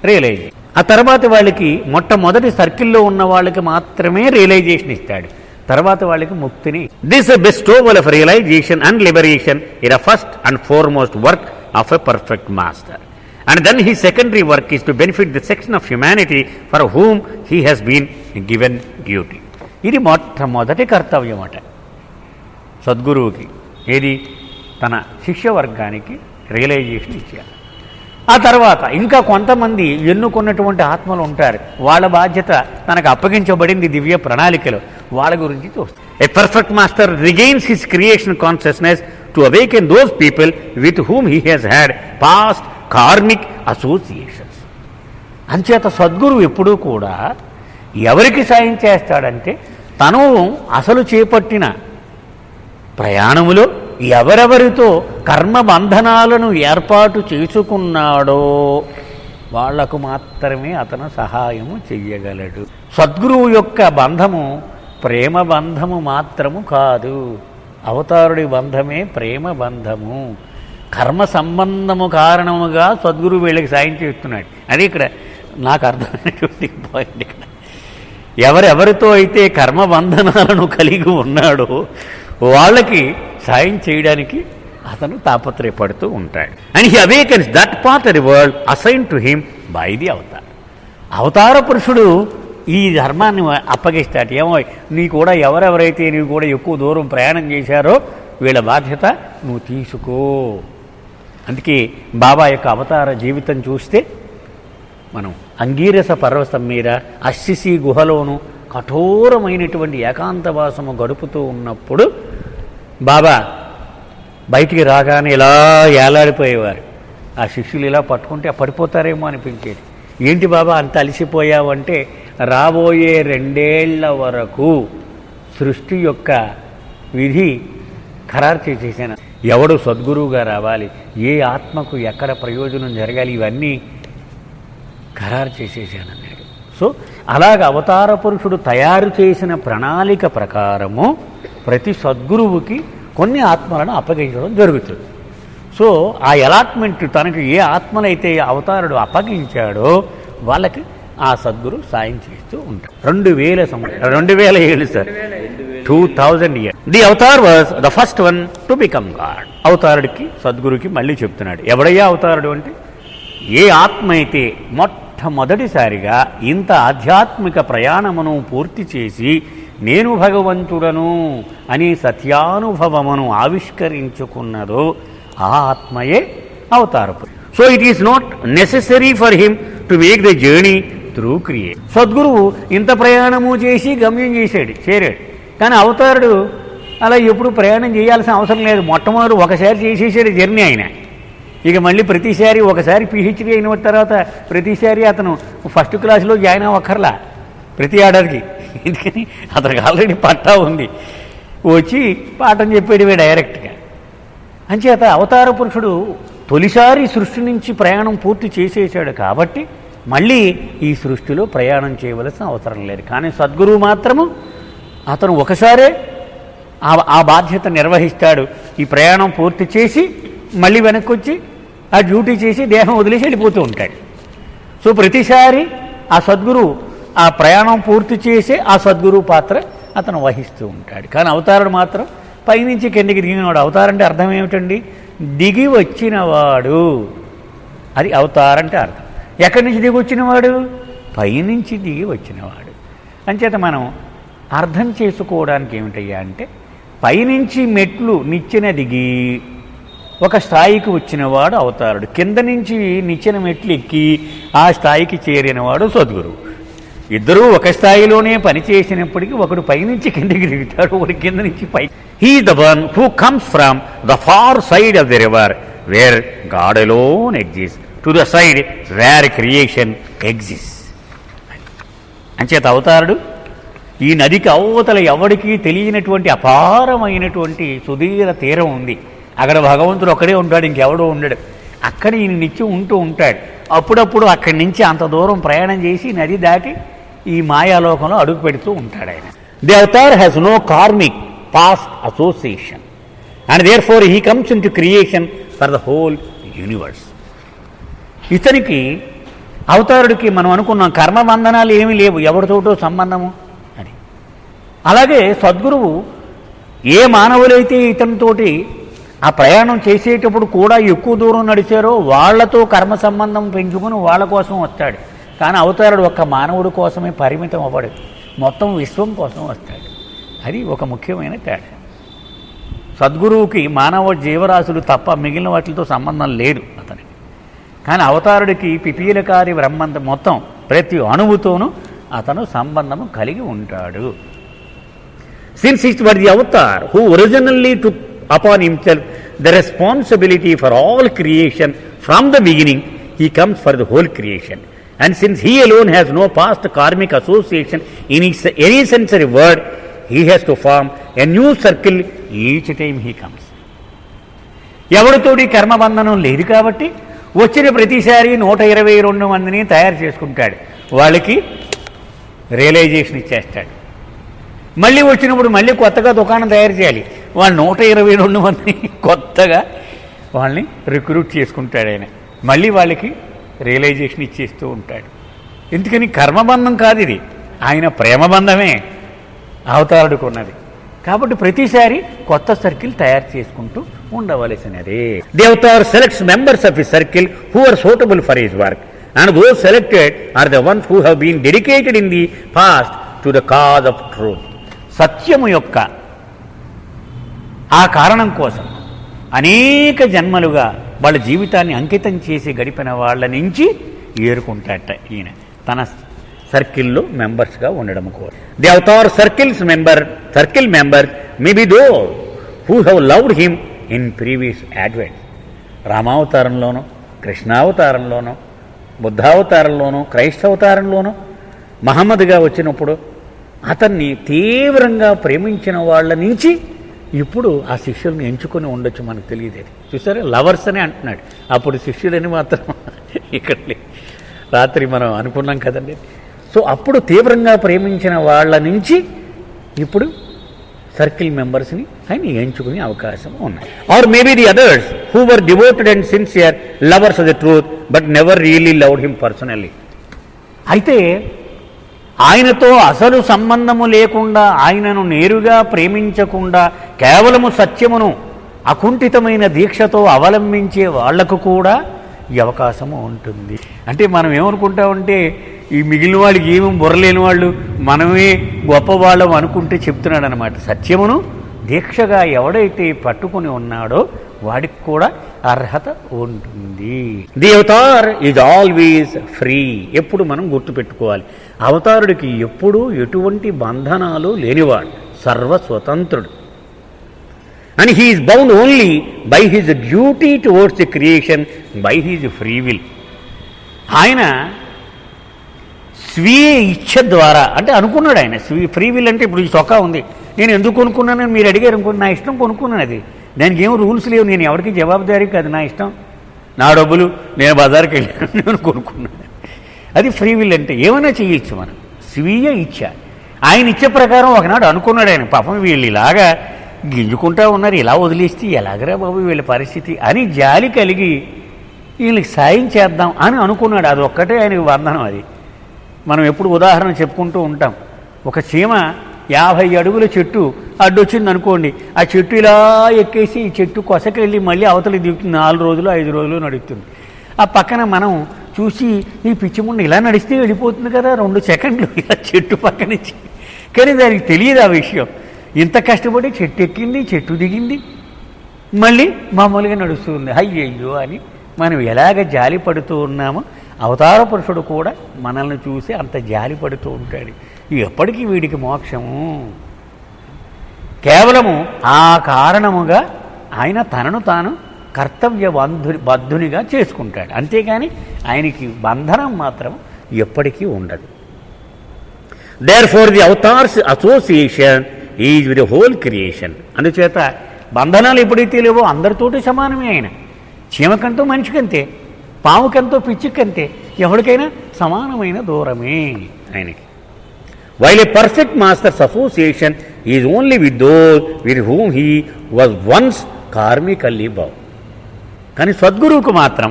రియలైజ్. ఆ తర్వాత వాళ్ళకి మొట్టమొదటి సర్కిల్లో ఉన్న వాళ్ళకి మాత్రమే రియలైజేషన్ ఇస్తాడు, తర్వాత వాళ్ళకి ముక్తిని. This bestowal of realization and liberation is the first and foremost work of a perfect master. And then his secondary work is to benefit the section of humanity for whom he has been given duty. ఇది మొట్టమొదటి కర్తవ్యం అట సద్గురువుకి. ఏది? తన శిష్యవర్గానికి realisation ఇచ్చేయాలి. ఆ తర్వాత ఇంకా కొంతమంది ఎన్నుకున్నటువంటి ఆత్మలు ఉంటారు, వాళ్ళ బాధ్యత తనకు అప్పగించబడింది దివ్య ప్రణాళికలో, వాళ్ళ గురించి చూస్తాం. A perfect master regains his creation consciousness to awaken those people with whom he has had past karmic associations. అంచేత సద్గురువు ఎప్పుడూ కూడా ఎవరికి సాయం చేస్తాడంటే తను అసలు చేపట్టిన ప్రయాణములో ఎవరెవరితో కర్మబంధనాలను ఏర్పాటు చేసుకున్నాడో వాళ్లకు మాత్రమే అతను సహాయము చెయ్యగలడు. సద్గురువు యొక్క బంధము ప్రేమ బంధము మాత్రము కాదు, అవతారుడి బంధమే ప్రేమ బంధము. కర్మ సంబంధము కారణముగా సద్గురువు వీళ్ళకి సాయం చేస్తున్నాడు. అది ఇక్కడ నాకు అర్థమైనటువంటి పాయింట్. ఇక్కడ ఎవరెవరితో అయితే కర్మబంధనాలను కలిగి ఉన్నాడో వాళ్ళకి సాయం చేయడానికి అతను తాపత్రయపడుతూ ఉంటాడు. And he అవేకన్స్ that part of the world assign to him by the Avatar. అవతార పురుషుడు ఈ ధర్మాన్ని అప్పగిస్తాడు. ఏమో నీ కూడా ఎవరెవరైతే నీవు కూడా ఎక్కువ దూరం ప్రయాణం చేశారో వీళ్ళ బాధ్యత నువ్వు తీసుకో. అందుకే బాబా యొక్క అవతార జీవితం చూస్తే మనం అంగీరస పర్వతం మీద అస్సిసి గుహలోను కఠోరమైనటువంటి ఏకాంతవాసము గడుపుతూ ఉన్నప్పుడు బాబా బయటికి రాగానే ఇలా ఏలాడిపోయేవారు. ఆ శిష్యులు ఇలా పట్టుకుంటే పడిపోతారేమో అనిపించేది. ఏంటి బాబా అంత అలసిపోయావంటే రాబోయే 2 ఏళ్ల వరకు సృష్టి యొక్క విధి ఖరారు చేసేసాను. ఎవడు సద్గురువుగా రావాలి, ఏ ఆత్మకు ఎక్కడ ప్రయోజనం జరగాలి, ఇవన్నీ ఖరారు చేసేసానన్నాడు. సో అలాగ అవతార పురుషుడు తయారు చేసిన ప్రణాళిక ప్రకారము ప్రతి సద్గురువుకి కొన్ని ఆత్మలను అప్పగించడం జరుగుతుంది. సో ఆ అలాట్మెంట్ తనకు ఏ ఆత్మలైతే అవతారుడు అప్పగించాడో వాళ్ళకి ఆ సద్గురు సాయం చేస్తూ ఉంటాడు. 2000 ఏళ్ళు sir, 2000 years. The avatar was the first one to become God. అవతారుడికి సద్గురుకి మళ్ళీ చెప్తున్నాడు, ఎవడయ్యా అవతారుడు అంటే ఏ ఆత్మ అయితే మొట్టమొదటిసారిగా ఇంత ఆధ్యాత్మిక ప్రయాణమును పూర్తి చేసి నేను భగవంతుడను అని సత్యానుభవమును ఆవిష్కరించుకున్నదో ఆ ఆత్మయే అవతారపు. So it is not necessary for him to make the journey through create. సద్గురువు ఇంత ప్రయాణము చేసి గమ్యం చేరాడు, కానీ అవతారుడు అలా ఎప్పుడు ప్రయాణం చేయాల్సిన అవసరం లేదు. మొట్టమొదటి ఒకసారి చేసేసాడు జర్నీ ఆయన. ఇక మళ్ళీ ప్రతిసారి ఒకసారి పిహెచ్డీ అయిన తర్వాత ప్రతిసారి అతను ఫస్ట్ క్లాస్లో జాయిన్ అవ్వక్కర్లా ప్రతి ఏడాదికి. ఎందుకని అతనికి ఆల్రెడీ పట్టా ఉంది, వచ్చి పాఠం చెప్పేటివే డైరెక్ట్గా. అంచేత అవతార పురుషుడు తొలిసారి సృష్టి నుంచి ప్రయాణం పూర్తి చేసేసాడు కాబట్టి మళ్ళీ ఈ సృష్టిలో ప్రయాణం చేయవలసిన అవసరం లేదు. కానీ సద్గురువు మాత్రము అతను ఒకసారే ఆ బాధ్యత నిర్వహిస్తాడు. ఈ ప్రయాణం పూర్తి చేసి మళ్ళీ వెనక్కి వచ్చి ఆ డ్యూటీ చేసి దేహం వదిలేసి వెళ్ళిపోతూ ఉంటాడు. సో ప్రతిసారి ఆ సద్గురువు ఆ ప్రయాణం పూర్తి చేసే ఆ సద్గురువు పాత్ర అతను వహిస్తూ ఉంటాడు. కానీ అవతారుడు మాత్రం పైనుంచి కిందికి దిగినవాడు. అవతారం అంటే అర్థం ఏమిటండి? దిగి వచ్చినవాడు, అది అవతారంటే అర్థం. ఎక్కడి నుంచి దిగి వచ్చినవాడు? పైనుంచి దిగి వచ్చినవాడు. అంచేత మనం అర్థం చేసుకోవడానికి ఏమిటయ్యా అంటే, పైనుంచి మెట్లు నిచ్చెన దిగి ఒక స్థాయికి వచ్చినవాడు అవతారుడు, కింద నుంచి నిచ్చెన మెట్లు ఎక్కి ఆ స్థాయికి చేరినవాడు సద్గురువు. ఇద్దరూ ఒక స్థాయిలోనే పనిచేసినప్పటికీ ఒకడు పైనుంచి కిందకి దిగుతాడు, ఒకటి కింద నుంచి పై. He the one who comes from the far side of the river where God alone exist to the side where creation exist. అంచేత అవతారుడు ఈ నదికి అవతల ఎవడికి తెలియనటువంటి అపారమైనటువంటి సుదీర తీరం ఉంది. అక్కడ భగవంతుడు ఒక్కడే ఉంటాడు, ఇంకెవడో ఉండడు. అక్కడ ఈయన నిత్యం ఉంటూ ఉంటాడు. అప్పుడప్పుడు అక్కడి నుంచి అంత దూరం ప్రయాణం చేసి నది దాటి ఈ మాయాలోకంలో అడుగు పెడుతూ ఉంటాడు ఆయన. The avatar has no karmic past association and therefore he comes into creation for the whole universe. ఇతనికి అవతారుడికి మనం అనుకున్నాం కర్మబంధనాలు ఏమీ లేవు, ఎవరితోటో సంబంధము అని. అలాగే సద్గురువు ఏ మానవులైతే ఇతనితోటి ఆ ప్రయాణం చేసేటప్పుడు కూడా ఎక్కువ దూరం నడిచారో వాళ్లతో కర్మ సంబంధం పెంచుకుని వాళ్ళ కోసం వస్తాడు. కానీ అవతారుడు ఒక్క మానవుడి కోసమే పరిమితం అవ్వడు, మొత్తం విశ్వం కోసం వస్తాడు. అది ఒక ముఖ్యమైన తేడా. సద్గురువుకి మానవ జీవరాశులు తప్ప మిగిలిన వాటితో సంబంధం లేదు అతనికి. కానీ అవతారుడికి పిపీలకారి బ్రహ్మంత మొత్తం ప్రతి అణువుతోనూ అతను సంబంధము కలిగి ఉంటాడు. Since it was the Avatar who originally took upon himself the responsibility for all creation from the beginning, he comes for the whole creation. And since he alone has no past karmic association in any sensory word, he has to form a new circle each time he comes. ఎవరితోటి కర్మబంధనం లేదు కాబట్టి వచ్చిన ప్రతిసారి 122 మందిని తయారు చేసుకుంటాడు, వాళ్ళకి realisation ఇచ్చేస్తాడు. మళ్ళీ వచ్చినప్పుడు మళ్ళీ కొత్తగా దుకాణం తయారు చేయాలి, వాళ్ళు 122 మందిని కొత్తగా వాళ్ళని రిక్రూట్ చేసుకుంటాడు ఆయన. మళ్ళీ వాళ్ళకి రియలైజేషన్ ఇచ్చేస్తూ ఉంటాడు. ఎందుకని కర్మబంధం కాదు ఇది, ఆయన ప్రేమబంధమే అవతారుడికి ఉన్నది. కాబట్టి ప్రతిసారి కొత్త సర్కిల్ తయారు చేసుకుంటూ ఉండవలసినదే. The avatar selects members of his circle who are suitable for his work and those selected are the ones who have been dedicated in the past to the cause of truth. సత్యము యొక్క ఆ కారణం కోసం అనేక జన్మలుగా వాళ్ళ జీవితాన్ని అంకితం చేసి గడిపిన వాళ్ళ నుంచి ఏరుకుంటాట ఈయన తన సర్కిల్లో మెంబర్స్గా ఉండడం కోసం. The avatar circle member may be those who have loved him in previous advents. రామావతారంలోనూ, కృష్ణావతారంలోనూ, బుద్ధావతారంలోనూ, క్రైస్తవతారంలోనూ మహమ్మద్గా వచ్చినప్పుడు అతన్ని తీవ్రంగా ప్రేమించిన వాళ్ళ నుంచి ఇప్పుడు ఆ శిష్యుల్ని ఎంచుకొని ఉండొచ్చు, మనకు తెలియదు. చూసారా, లవర్స్ అని అంటున్నాడు, అప్పుడు శిష్యులని మాత్రం ఇక్కడ రాత్రి మనం అనుకున్నాం కదండి. సో అప్పుడు తీవ్రంగా ప్రేమించిన వాళ్ళ నుంచి ఇప్పుడు సర్కిల్ మెంబర్స్ని ఆయన ఎంచుకునే అవకాశం ఉన్నాయి. Or maybe the others who were devoted and sincere lovers of the truth but never really loved him personally. అయితే ఆయనతో అసలు సంబంధము లేకుండా, ఆయనను నేరుగా ప్రేమించకుండా కేవలము సత్యమును అకుంఠితమైన దీక్షతో అవలంబించే వాళ్లకు కూడా ఈ అవకాశము ఉంటుంది. అంటే మనం ఏమనుకుంటామంటే ఈ మిగిలిన వాళ్ళకి ఏమీ బుర్రలేని వాళ్ళు మనమే గొప్పవాళ్ళం అనుకుంటే చెప్తున్నాడు అనమాట. సత్యమును దీక్షగా ఎవడైతే పట్టుకుని ఉన్నాడో వాడికి కూడా అర్హత ఉంటుంది. The Avatar is always free. ఎప్పుడు మనం గుర్తుపెట్టుకోవాలి, అవతారుడికి ఎప్పుడూ ఎటువంటి బంధనాలు లేనివాడు, సర్వస్వతంత్రుడు. And he is bound only by his duty towards the creation, by his free will. ఆయన స్వీయ ఇచ్ఛ ద్వారా అంటే అనుకున్నాడు. ఆయన ఫ్రీ విల్ అంటే ఇప్పుడు ఈ చొక్కా ఉంది, నేను ఎందుకు కొనుక్కున్నానని మీరు అడిగారు అనుకోండి, నా ఇష్టం కొనుక్కున్నాను. అది దానికి ఏం రూల్స్ లేవు, నేను ఎవరికి జవాబుదారీ కాదు, నా ఇష్టం, నా డబ్బులు, నేను బజార్కి వెళ్ళాను, నేను కొనుక్కున్నాను. అది ఫ్రీ విల్ అంటే. ఏమైనా చేయొచ్చు మనం, స్వీయ ఇచ్ఛ. ఆయన ఇచ్చే ప్రకారం ఒకనాడు అనుకున్నాడు ఆయన, పాపం వీళ్ళు ఇలాగా గింజుకుంటా ఉన్నారు, ఇలా వదిలేస్తే ఎలాగరా బాబు వీళ్ళ పరిస్థితి అని జాలి కలిగి వీళ్ళకి సాయం చేద్దాం అని అనుకున్నాడు. అది ఒక్కటే ఆయనకు బంధనం. అది మనం ఎప్పుడు ఉదాహరణ చెప్పుకుంటూ ఉంటాం. ఒక చీమ 50 అడుగుల చెట్టు అడ్డొచ్చింది అనుకోండి, ఆ చెట్టు ఇలా ఎక్కేసి ఈ చెట్టు కొసకెళ్ళి మళ్ళీ అవతలి దిగుతుంది. 4 రోజులు 5 రోజులు నడుస్తుంది. ఆ పక్కన మనం చూసి ఈ పిచ్చిముండి ఇలా నడిస్తే వెళ్ళిపోతుంది కదా 2 సెకండ్లు ఇలా చెట్టు పక్కనిచ్చి. కానీ దానికి తెలియదు ఆ విషయం. ఇంత కష్టపడి చెట్టు ఎక్కింది, చెట్టు దిగింది, మళ్ళీ మామూలుగా నడుస్తుంది. అయ్యయ్యో అని మనం ఎలాగ జాలి పడుతూ ఉన్నామో అవతార పురుషుడు కూడా మనల్ని చూసి అంత జాలి పడుతూ ఉంటాడు. ఎప్పటికీ వీడికి మోక్షము కేవలము ఆ కారణముగా ఆయన తనను తాను కర్తవ్య బద్ధునిగా చేసుకుంటాడు. అంతేకాని ఆయనకి బంధనం మాత్రం ఎప్పటికీ ఉండదు. Therefore the avatars association is with the whole creation. అందుచేత బంధనాలు ఎప్పుడైతే లేవో అందరితోటి సమానమే. ఆయన చీమకంతో మనిషికంతే, పాముకంతో పిచ్చికంతే, ఎవరికైనా సమానమైన దూరమే ఆయనకి. While a perfect master's association is only with those with whom he was once karmically bound. కానీ సద్గురువుకు మాత్రం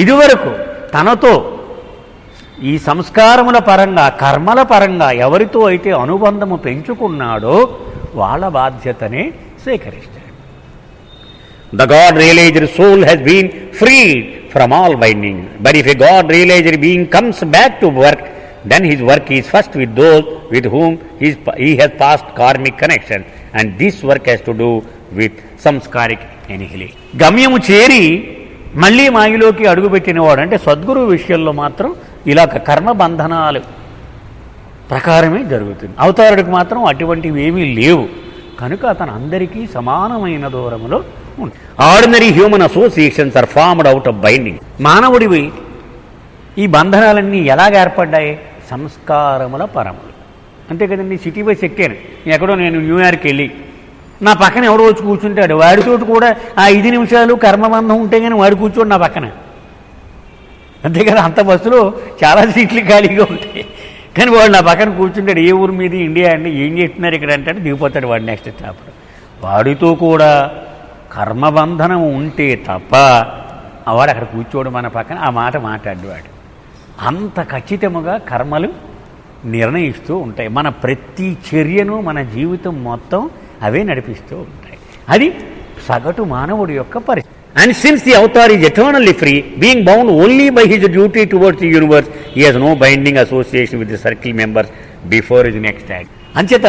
ఇదివరకు తనతో ఈ సంస్కారముల పరంగా కర్మల పరంగా ఎవరితో అయితే అనుబంధము పెంచుకున్నాడో వాళ్ళ బాధ్యతనే స్వీకరిస్తాడు. The God realized soul has been freed from all binding. But if a God realized being comes back to work, then his work is first with those with whom he has past karmic connection, and this work has to do with samskaric annihilation. గమ్యము చేరి మళ్ళీ మాయలోకి అడుగుపెట్టినవాడు అంటే సద్గురు విషయంలో మాత్రం ఇలా కర్మ బంధనాలు ప్రకారమే జరుగుతుంది. అవతారుడికి మాత్రం అటువంటివి ఏమీ లేవు కనుక అతను అందరికీ సమానమైన దూరంలో ఉంటుంది. Ordinary human associations are formed out of binding. మానవుడివి ఈ బంధనాలన్నీ ఎలాగ ఏర్పడ్డాయి? సంస్కారముల పరములు. అంతే కదండి. సిటీ బస్ ఎక్కాను ఎక్కడో, నేను న్యూయార్క్ వెళ్ళి నా పక్కన ఎవడో వచ్చి కూర్చుంటాడు, వాడితోటి కూడా ఆ 5 నిమిషాలు కర్మబంధం ఉంటే కానీ వాడు కూర్చోడు నా పక్కన. అంతే కదా, అంత బస్సులో చాలా సీట్లు ఖాళీగా ఉంటాయి కానీ వాడు నా పక్కన కూర్చుంటాడు. ఏ ఊరు మీద? ఇండియా అండి. ఏం చేస్తున్నారు ఇక్కడ అంటే దిగిపోతాడు వాడు నెక్స్ట్ స్టాప్లో. వాడితో కూడా కర్మబంధనం ఉంటే తప్ప వాడు అక్కడ కూర్చోడు మన పక్కన, ఆ మాట మాట్లాడు వాడు. అంత ఖచ్చితముగా కర్మలు నిర్ణయిస్తూ ఉంటాయి. మన ప్రతి చర్యను మన జీవితం మొత్తం అవే నడిపిస్తూ ఉంటాయి. అది సగటు మానవుడి యొక్క పరిస్థితి. And since the avatar is eternally free, being bound only by his duty towards the universe, he has no binding association with the circle members before his next act. అంచేత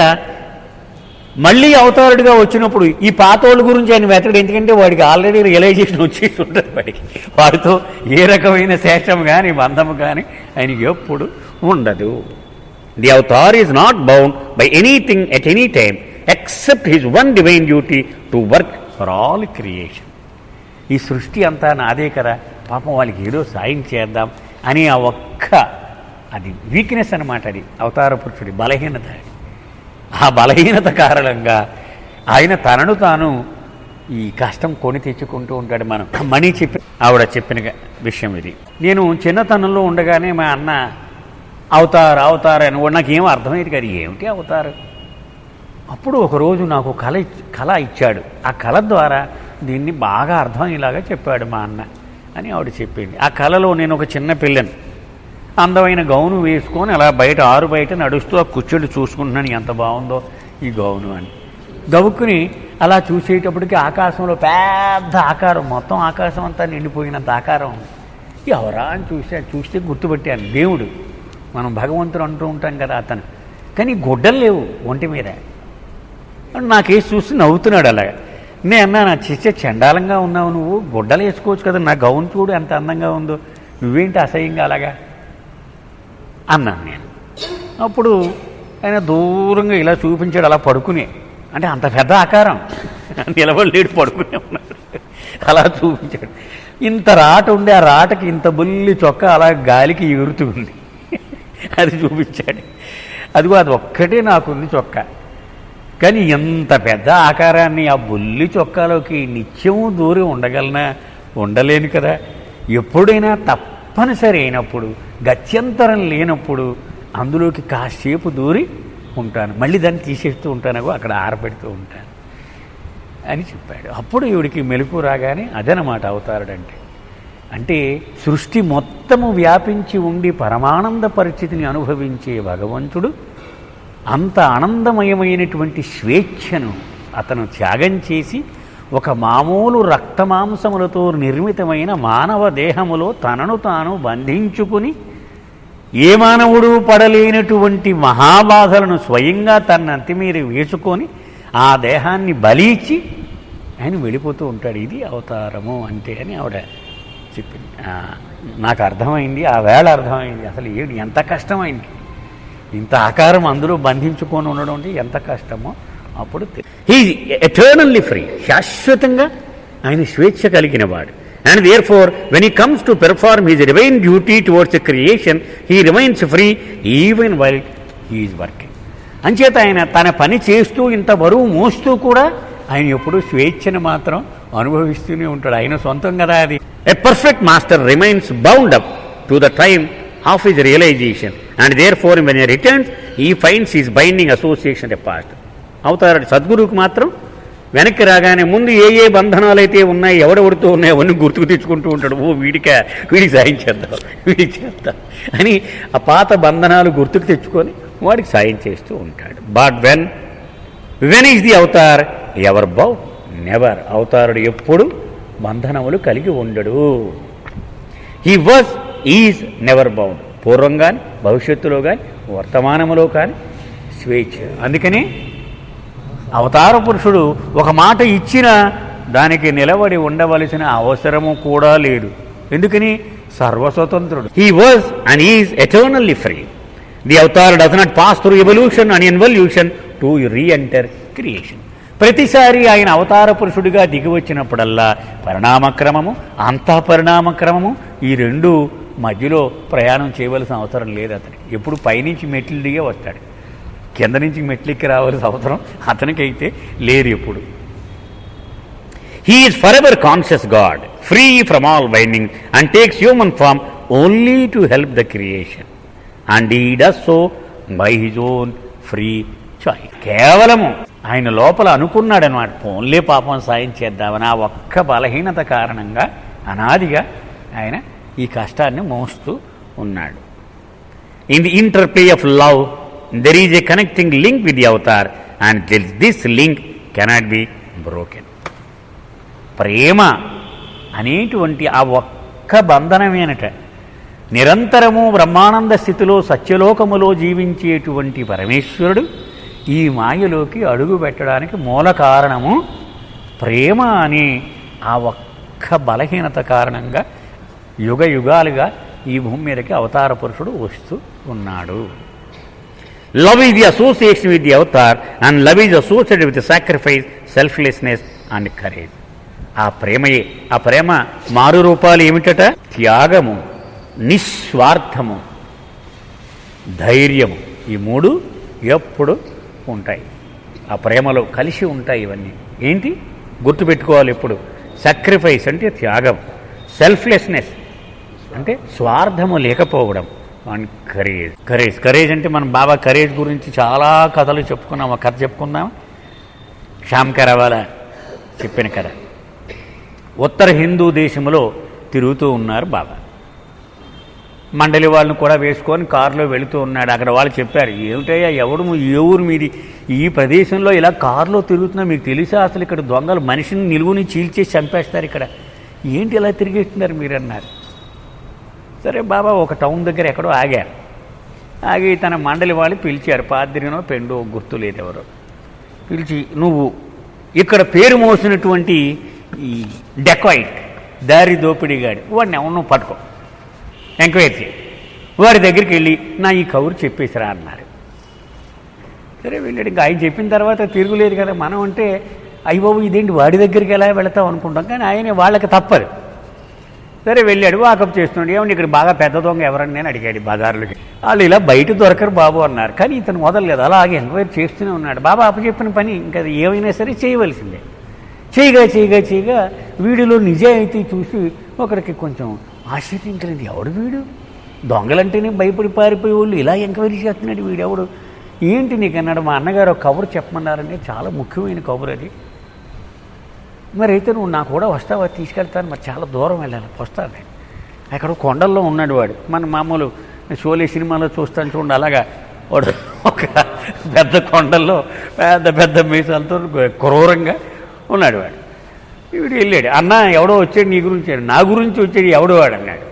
మళ్ళీ అవతారుడిగా వచ్చినప్పుడు ఈ పాతోళ్ళ గురించి ఆయన వెతకడు. ఎందుకంటే వాడికి ఆల్రెడీ రియలైజేషన్ వచ్చేసి ఉంటుంది. వాడితో ఏ రకమైన శేషం కానీ బంధము కానీ ఆయనకి ఎప్పుడు ఉండదు. The Avatar is not bound by anything at any time except his one divine duty to work for all creation. ఈ సృష్టి అంతా నాదే కదా, పాపం వాళ్ళకి ఏదో సాయం చేద్దాం అని ఆ ఒక్క అది వీక్నెస్ అన్నమాట. అది అవతార పురుషుడి బలహీనత. ఆ బలహీనత కారణంగా ఆయన తనను తాను ఈ కష్టం కొని తెచ్చుకుంటూ ఉంటాడు. మనం మణి ఆవిడ చెప్పిన విషయం ఇది. నేను చిన్నతనంలో ఉండగానే మా అన్న అవతార్ అని కూడా నాకేం అర్థమయ్యేది కాదు. ఏమిటి అవతారు? అప్పుడు ఒకరోజు నాకు కళ ఇచ్చాడు. ఆ కళ ద్వారా దీన్ని బాగా అర్థమయ్యేలాగా చెప్పాడు మా అన్న అని ఆవిడ చెప్పింది. ఆ కళలో నేను ఒక చిన్న పిల్లని అందమైన గౌను వేసుకొని అలా ఆరు బయట నడుస్తూ ఆ కుర్చీలు చూసుకుంటున్నాను, ఎంత బాగుందో ఈ గౌను అని. గవుక్కుని అలా చూసేటప్పటికి ఆకాశంలో పెద్ద ఆకారం, మొత్తం ఆకాశం అంతా నిండిపోయినంత ఆకారం ఉంది. ఎవరా అని చూస్తే గుర్తుపట్టాను, దేవుడు. మనం భగవంతుడు అంటూ ఉంటాం కదా అతను. కానీ గుడ్డలు లేవు ఒంటి మీద. నాకేసి చూసి నవ్వుతున్నాడు అలాగా. నేను అన్నా, నా చిచ్చ చండాలంగా ఉన్నావు, నువ్వు గుడ్డలు వేసుకోవచ్చు కదా, నా గౌను చూడు ఎంత అందంగా ఉందో, నువ్వేంటి అసహ్యంగా అలాగా అన్నాను నేను. అప్పుడు ఆయన దూరంగా ఇలా చూపించాడు, అలా పడుకుని. అంటే అంత పెద్ద ఆకారం. నిలబడలేడు, పడుకునే ఉన్నాడు. అలా చూపించాడు. ఇంత రాట ఉండి ఆ రాటకి ఇంత బుల్లి చొక్కా అలా గాలికి ఎగురుతూ ఉంది. అది చూపించాడు. అదిగో అది ఒక్కటే నాకుంది చొక్కా, కానీ ఎంత పెద్ద ఆకారాన్ని ఆ బుల్లి చొక్కాలోకి నిత్యము దూరం ఉండగలనా? ఉండలేను కదా. ఎప్పుడైనా తప్పనిసరి అయినప్పుడు, గత్యంతరం లేనప్పుడు అందులోకి కాసేపు దూరి ఉంటాను, మళ్ళీ దాన్ని తీసేస్తూ ఉంటాను, అక్కడ ఆరబెడుతూ ఉంటాను అని చెప్పాడు. అప్పుడు ఈవిడికి మెలకు రాగానే అదనమాట అవతారుడంటే. అంటే సృష్టి మొత్తము వ్యాపించి ఉండి పరమానంద పరిస్థితిని అనుభవించే భగవంతుడు అంత ఆనందమయమైనటువంటి స్వేచ్ఛను అతను త్యాగం చేసి ఒక మామూలు రక్తమాంసములతో నిర్మితమైన మానవ దేహములో తనను తాను బంధించుకుని ఏ మానవుడు పడలేనటువంటి మహాబాధలను స్వయంగా తన అంతి మీద వేసుకొని ఆ దేహాన్ని బలిచ్చి ఆయన వెళ్ళిపోతూ ఉంటాడు. ఇది అవతారము అంటే అని ఆవిడ చెప్పింది. నాకు అర్థమైంది, ఆ వేళ అర్థమైంది అసలు ఏమిటి, ఎంత కష్టమైంది, ఇంత ఆకారం అందులో బంధించుకొని ఉండడం అంటే ఎంత కష్టమో అప్పుడు. హీ ఎటర్నల్లీ ఫ్రీ, శాశ్వతంగా ఆయన స్వేచ్ఛ కలిగిన వాడు. And therefore, when he comes to perform his divine duty towards the creation, he remains free even while he is working. అంచేత ఆయన తన పని చేస్తూ ఇంత బరువు మోస్తూ కూడా ఆయన ఎప్పుడూ స్వేచ్ఛను మాత్రం అనుభవిస్తూనే ఉంటాడు. ఆయన సొంతం కదా అది. A perfect master remains bound up to the time of his realization, and therefore when he returns, he finds his binding association apart. అవుతారు సద్గురువుకు మాత్రం వెనక్కి రాగానే ముందు ఏ ఏ బంధనాలైతే ఉన్నాయి, ఎవడెవడితో ఉన్నాయో అవన్నీ గుర్తుకు తెచ్చుకుంటూ ఉంటాడు. వీడికి సాయం చేద్దాం, వీడికి చేద్దాం అని ఆ పాత బంధనాలు గుర్తుకు తెచ్చుకొని వాడికి సాయం చేస్తూ ఉంటాడు. But when is the avatar ever బౌ నెవర్. అవతారుడు ఎప్పుడు బంధనములు కలిగి ఉండడు. He was is never bound. పూర్వం కానీ భవిష్యత్తులో కానీ వర్తమానములో కానీ స్వేచ్ఛ. అందుకని అవతార పురుషుడు ఒక మాట ఇచ్చినా దానికి నిలబడి ఉండవలసిన అవసరము కూడా లేదు. ఎందుకని? సర్వస్వతంత్రుడు. He was and is eternally free. The avatar does not pass through evolution and involution to reenter creation. ప్రతిసారి ఆయన అవతార పురుషుడిగా దిగి వచ్చినప్పుడల్లా పరిణామక్రమము, అంతఃపరిణామక్రమము, ఈ రెండు మధ్యలో ప్రయాణం చేయవలసిన అవసరం లేదు అతనికి. ఎప్పుడు పైనుంచి మెట్లు దిగే వస్తాడు, కింద నుంచి మెట్లెక్కి రావాల్సిన అవసరం అతనికైతే లేదు ఎప్పుడు. He is forever conscious God, free from all binding and takes human form only to help the creation and he does so by his own free choice. కేవలము ఆయన లోపల అనుకున్నాడనమాట, ఓన్లీ పాపం సాయం చేద్దామని. ఆ ఒక్క బలహీనత కారణంగా అనాదిగా ఆయన ఈ కష్టాన్ని మోస్తూ ఉన్నాడు. In the interplay of love there is a connecting link with the avatar and this link cannot be broken. ప్రేమ అనేటువంటి ఆ ఒక్క బంధనమేనట నిరంతరము బ్రహ్మానంద స్థితిలో సత్యలోకములో జీవించేటువంటి పరమేశ్వరుడు ఈ మాయలోకి అడుగు పెట్టడానికి మూల కారణము ప్రేమ అనే ఆ ఒక్క బలహీనత కారణంగా యుగ యుగాలుగా ఈ భూమి మీదకి అవతార పురుషుడు వస్తూ ఉన్నాడు. Love is the association with the avatar and love is associated with the sacrifice, selflessness and courage. ఆ ప్రేమయే, ఆ ప్రేమ మారు రూపాలు ఏమిటట? త్యాగము, నిస్వార్థము, ధైర్యము. ఈ మూడు ఎప్పుడు ఉంటాయి, ఆ ప్రేమలో కలిసి ఉంటాయి. ఇవన్నీ ఏంటి గుర్తుపెట్టుకోవాలి ఎప్పుడు? సాక్రిఫైస్ అంటే త్యాగం, సెల్ఫ్లెస్నెస్ అంటే స్వార్థము లేకపోవడం, అండ్ కరేజ్ అంటే మనం బాబా కరేజ్ గురించి చాలా కథలు చెప్పుకున్నాం. ఒక కథ చెప్పుకున్నాం, శ్యామ్ కరావాలా చెప్పిన కథ. ఉత్తర హిందూ దేశంలో తిరుగుతూ ఉన్నారు బాబా. మండలి వాళ్ళని కూడా వేసుకొని కారులో వెళుతూ ఉన్నాడు. అక్కడ వాళ్ళు చెప్పారు, ఏమిటయ్యా ఎవడు ఏ ఊరు మీది, ఈ ప్రదేశంలో ఇలా కారులో తిరుగుతున్నా, మీకు తెలిసా అసలు ఇక్కడ దొంగలు మనిషిని నిలువుని చీల్చేసి చంపేస్తారు, ఇక్కడ ఏంటి ఇలా తిరిగేస్తున్నారు మీరు అన్నారు. సరే బాబా ఒక టౌన్ దగ్గర ఎక్కడో ఆగారు. ఆగి తన మండలి వాళ్ళు పిలిచారు, పాద్రినో పెండో గుర్తు లేదు ఎవరో. పిలిచి, నువ్వు ఇక్కడ పేరు మోసినటువంటి ఈ డెకాయిట్, దారి దోపిడీగాడు, వాడిని ఎవరినో పట్టుకో, ఎంక్వైరీ చేయి, వాడి దగ్గరికి వెళ్ళి నా ఈ కబురు చెప్పేసిరా అన్నారు. సరే వెళ్ళాడు. ఇంకా ఆయన చెప్పిన తర్వాత తిరుగులేదు కదా. మనం అంటే అయ్యబాబు ఇదేంటి వాడి దగ్గరికి ఎలా వెళతాం అనుకుంటాం, కానీ ఆయన వాళ్ళకి తప్పదు. సరే వెళ్ళాడు, వాకప్ చేస్తున్నాడు. ఏమంటే ఇక్కడ బాగా పెద్ద దొంగ ఎవరని నేను అడిగాడు బజార్లకి. వాళ్ళు ఇలా బయట దొరకరు బాబు అన్నారు. కానీ ఇతను వదలలేదు, అలాగే ఎంక్వైరీ చేస్తూనే ఉన్నాడు. బాబా అప్పచెప్పిన పని ఇంకా ఏమైనా సరే చేయవలసిందే. చేయగా వీడిలో నిజాయితీ చూసి ఒకరికి కొంచెం ఆశ్చర్యం కలిగింది. ఎవడు వీడు, దొంగలంటేనే భయపడి పారిపోయే వాళ్ళు ఇలా ఎంక్వైరీ చేస్తున్నాడు, వీడెవడు ఏంటి నీకు అన్నాడు. మా అన్నగారు ఒక కబురు చెప్పమన్నారని, చాలా ముఖ్యమైన కబురు అది. మరి అయితే నువ్వు నాకు కూడా వస్తావా, తీసుకెళ్తాను, మరి చాలా దూరం వెళ్ళాలి, వస్తాను. అక్కడ కొండల్లో ఉన్నాడు వాడు. మన మామూలు షోలే సినిమాలో చూస్తాను చూడండి, అలాగా వాడు ఒక పెద్ద కొండల్లో పెద్ద మీసాలతో క్రూరంగా ఉన్నాడు వాడు. వీడు వెళ్ళాడు. అన్న ఎవడో వచ్చాడు నీ గురించి, నా గురించి వచ్చాడు ఎవడో వాడు అన్నాడు.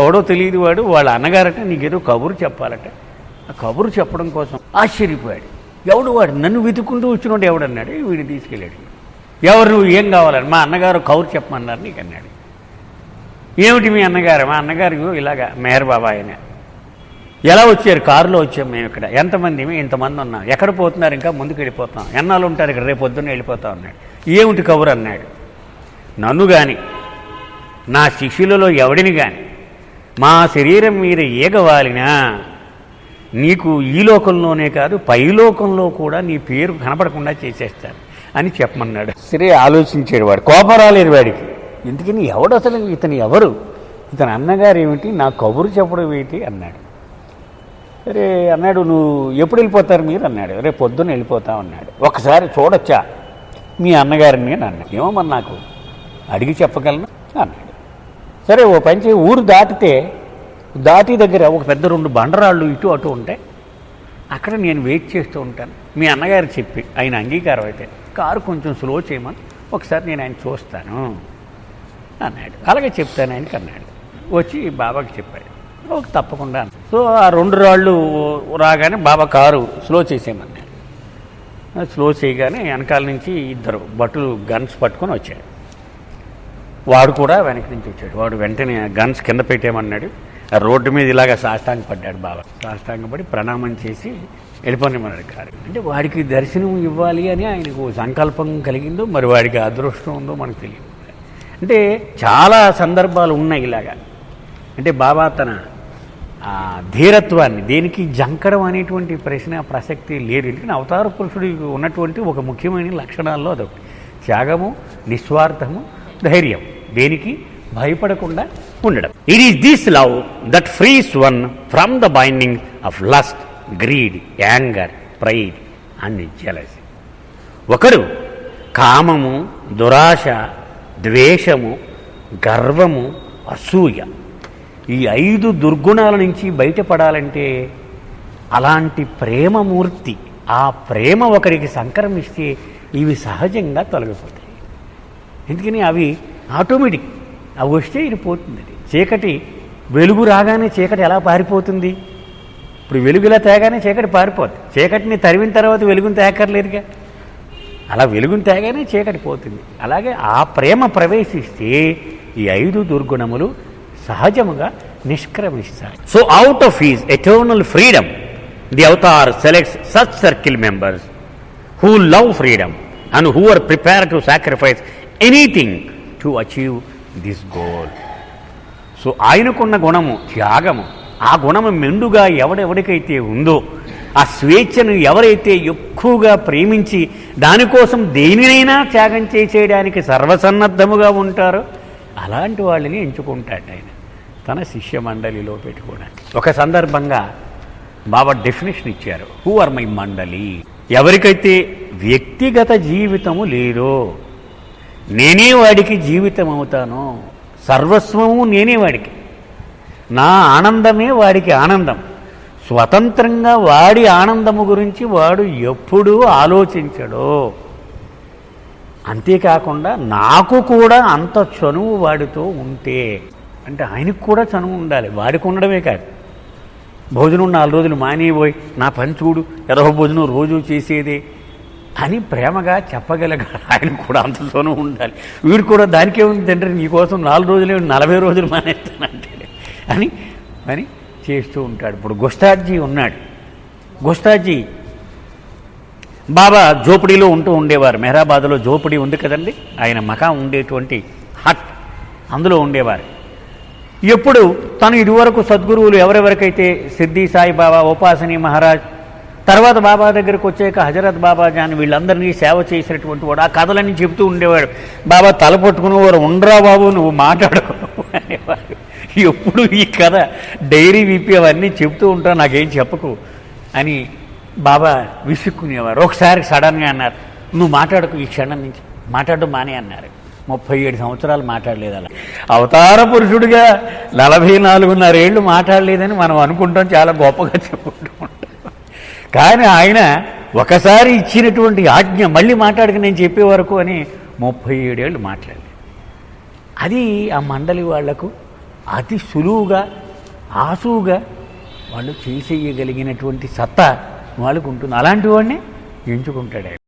ఎవడో తెలియదు వాడు, వాళ్ళ అన్నగారట నీకేదో కబురు చెప్పాలట. ఆ కబురు చెప్పడం కోసం ఆశ్చర్యపోయాడు. ఎవడు వాడు, నన్ను వెతుక్కుంటూ వచ్చినోడు ఎవడన్నాడు. వీడిని తీసుకెళ్ళాడు. ఎవరు, నువ్వు ఏం కావాలని, మా అన్నగారు కబురు చెప్పమన్నారు నీకు అన్నాడు. ఏమిటి మీ అన్నగారు, మా అన్నగారు ఇలాగా మేర్ బాబా ఆయన. ఎలా వచ్చారు, కారులో వచ్చాం మేము, ఇక్కడ ఎంతమంది, ఇంతమంది ఉన్నాం, ఎక్కడ పోతున్నారు, ఇంకా ముందుకు వెళ్ళిపోతాం, ఎన్నాళ్ళు ఉంటారు ఇక్కడ, రేపు పొద్దున్న వెళ్ళిపోతాం అన్నాడు. ఏమిటి కబురు అన్నాడు. నన్ను కానీ నా శిష్యులలో ఎవడిని కానీ మా శరీరం మీద ఏగవాలినా నీకు ఈ లోకంలోనే కాదు పై లోకంలో కూడా నీ పేరు కనపడకుండా చేసేస్తాను అని చెప్పమన్నాడు. సరే ఆలోచించాడు వాడు, కోపం రాలేదు వాడికి. ఎందుకని ఎవడు అసలు, ఇతను ఎవరు, ఇతని అన్నగారు ఏమిటి, నా కబురు చెప్పడం ఏమిటి అన్నాడు. సరే అన్నాడు, నువ్వు ఎప్పుడు వెళ్ళిపోతారు మీరు అన్నాడు. రేపు పొద్దున్న వెళ్ళిపోతాం అన్నాడు. ఒకసారి చూడొచ్చా మీ అన్నగారిని అని అన్నాడు. ఏమో మరి నాకు అడిగి చెప్పగలను అన్నాడు. సరే ఓ పంచి ఊరు దాటి దగ్గర ఒక పెద్ద 2 బండరాళ్ళు ఇటు అటు ఉంటాయి, అక్కడ నేను వెయిట్ చేస్తూ ఉంటాను. మీ అన్నగారు చెప్పి ఆయన అంగీకారం అయితే కారు కొంచెం స్లో చేయమని ఒకసారి నేను ఆయన చూస్తాను అన్నాడు. అలాగే చెప్తాను ఆయనకి అన్నాడు. వచ్చి బాబాకి చెప్పాడు. తప్పకుండా. సో ఆ 2 రాళ్ళు రాగానే బాబా కారు స్లో చేసేయమన్నాడు. స్లో చేయగానే వెనకాల నుంచి 2 భటులు గన్స్ పట్టుకొని వచ్చాడు. వాడు కూడా వెనక నుంచి వచ్చాడు. వాడు వెంటనే గన్స్ కింద పెట్టేయమన్నాడు. ఆ రోడ్డు మీద ఇలాగ సాష్టాంగ పడ్డాడు బాబా. సాష్టాంగపడి ప్రణామం చేసి వెళ్ళిపోనిమన్నాడు కారు. అంటే వాడికి దర్శనం ఇవ్వాలి అని ఆయనకు సంకల్పం కలిగిందో, మరి వాడికి అదృష్టం ఉందో మనకు తెలియదు. అంటే చాలా సందర్భాలు ఉన్నాయి ఇలాగా. అంటే బాబా తన ధీరత్వాన్ని దేనికి జంకడం అనేటువంటి ప్రసక్తి లేదు. ఎందుకంటే అవతార పురుషుడికి ఉన్నటువంటి ఒక ముఖ్యమైన లక్షణాల్లో అదొకటి త్యాగము, నిస్వార్థము, ధైర్యం, దేనికి భయపడకుండా ఉండడం. It is this love that frees one from the binding of lust, greed, anger, pride and jealousy. ఒకరు కామము, దురాశ, ద్వేషము, గర్వము, అసూయ, ఈ 5 దుర్గుణాల నుంచి బయటపడాలంటే అలాంటి ప్రేమమూర్తి, ఆ ప్రేమ ఒకరికి సంక్రమిస్తే ఇవి సహజంగా తొలగిపోతాయి. ఎందుకని అవి ఆటోమేటిక్, అవి వస్తే ఇది పోతుంది. చీకటి వెలుగు రాగానే చీకటి ఎలా పారిపోతుంది? ఇప్పుడు వెలుగులా తేగానే చీకటి పారిపోతుంది. చీకటిని తరివిన తర్వాత వెలుగుని తేకర్లేదుగా, అలా వెలుగుని తేగానే చీకటి పోతుంది. అలాగే ఆ ప్రేమ ప్రవేశిస్తే ఈ 5 దుర్గుణములు సహజముగా నిష్క్రమిస్తాయి. So out of his eternal freedom the avatar selects such circle members who love freedom and who are prepared to sacrifice anything to achieve this goal. So ఆయనకున్న గుణము త్యాగము, ఆ గుణము మెండుగా ఎవడెవడికైతే ఉందో, ఆ స్వేచ్ఛను ఎవరైతే ఎక్కువగా ప్రేమించి దానికోసం దేనినైనా త్యాగం చేసేయడానికి సర్వసన్నద్ధముగా ఉంటారో అలాంటి వాళ్ళని ఎంచుకుంటాడు ఆయన తన శిష్య మండలిలో పెట్టుకోవడానికి. ఒక సందర్భంగా బాబా డెఫినేషన్ ఇచ్చారు, హూ ఆర్ మై మండలి. ఎవరికైతే వ్యక్తిగత జీవితము లేదో, నేనే వాడికి జీవితం అవుతాను, సర్వస్వము నేనే వాడికి, నా ఆనందమే వాడికి ఆనందం, స్వతంత్రంగా వాడి ఆనందము గురించి వాడు ఎప్పుడూ ఆలోచించడో, అంతేకాకుండా నాకు కూడా అంత చనువు వాడితో ఉంటే, అంటే ఆయనకు కూడా చనువు ఉండాలి, వాడికి ఉండడమే కాదు. భోజనం 4 రోజులు మానేపోయి నా పని చూడు, ఎదవ భోజనం రోజు చేసేదే అని ప్రేమగా చెప్పగలగాలి. ఆయనకు కూడా అంత చనువు ఉండాలి. వీడు కూడా దానికే ఉంది తండ్రి, నీకోసం 4 రోజులే 40 రోజులు మానేస్తానంటే అని చేస్తూ ఉంటాడు. ఇప్పుడు గుస్తాడ్జీ ఉన్నాడు. గుస్తాడ్జీ బాబా జోపిడీలో ఉంటూ ఉండేవారు. మెహరాబాద్లో జోపిడీ ఉంది కదండి, ఆయన మకాం ఉండేటువంటి హట్, అందులో ఉండేవారు. ఎప్పుడు తను ఇదివరకు సద్గురువులు ఎవరెవరికైతే సిద్ధి సాయిబాబా, ఉపాసని మహారాజ్, తర్వాత బాబా దగ్గరకు వచ్చాక హజరత్ బాబా జాన్, వీళ్ళందరినీ సేవ చేసినటువంటి వాడు ఆ కథలన్నీ చెబుతూ ఉండేవాడు. బాబా తల పట్టుకునేవారు, ఉండరా బాబు నువ్వు మాట్లాడకు అనేవారు. ఎప్పుడు ఈ కథ డైరీ విప్పి అవన్నీ చెబుతూ ఉంటావు, నాకేం చెప్పకు అని బాబా విసుక్కునేవారు. ఒకసారి సడన్గా అన్నారు, నువ్వు మాట్లాడకు, ఈ క్షణం నుంచి మాట్లాడడం మానే అన్నారు. 37 సంవత్సరాలు మాట్లాడలేదు. అలా అవతార పురుషుడిగా 44.5 ఏళ్ళు మాట్లాడలేదని మనం అనుకుంటాం, చాలా గొప్పగా చెప్పుకుంటూ ఉంటాం. కానీ ఆయన ఒకసారి ఇచ్చినటువంటి ఆజ్ఞ మళ్ళీ మాట్లాడక నేను చెప్పే వరకు అని 37 ఏళ్ళు మాట్లాడలేదు. అది ఆ మండలి వాళ్లకు అతి సులువుగా ఆసువుగా వాళ్ళు చేసేయగలిగినటువంటి సత్తా వాళ్ళకు ఉంటుంది. అలాంటి వాడిని ఎంచుకుంటాడు ఆయన.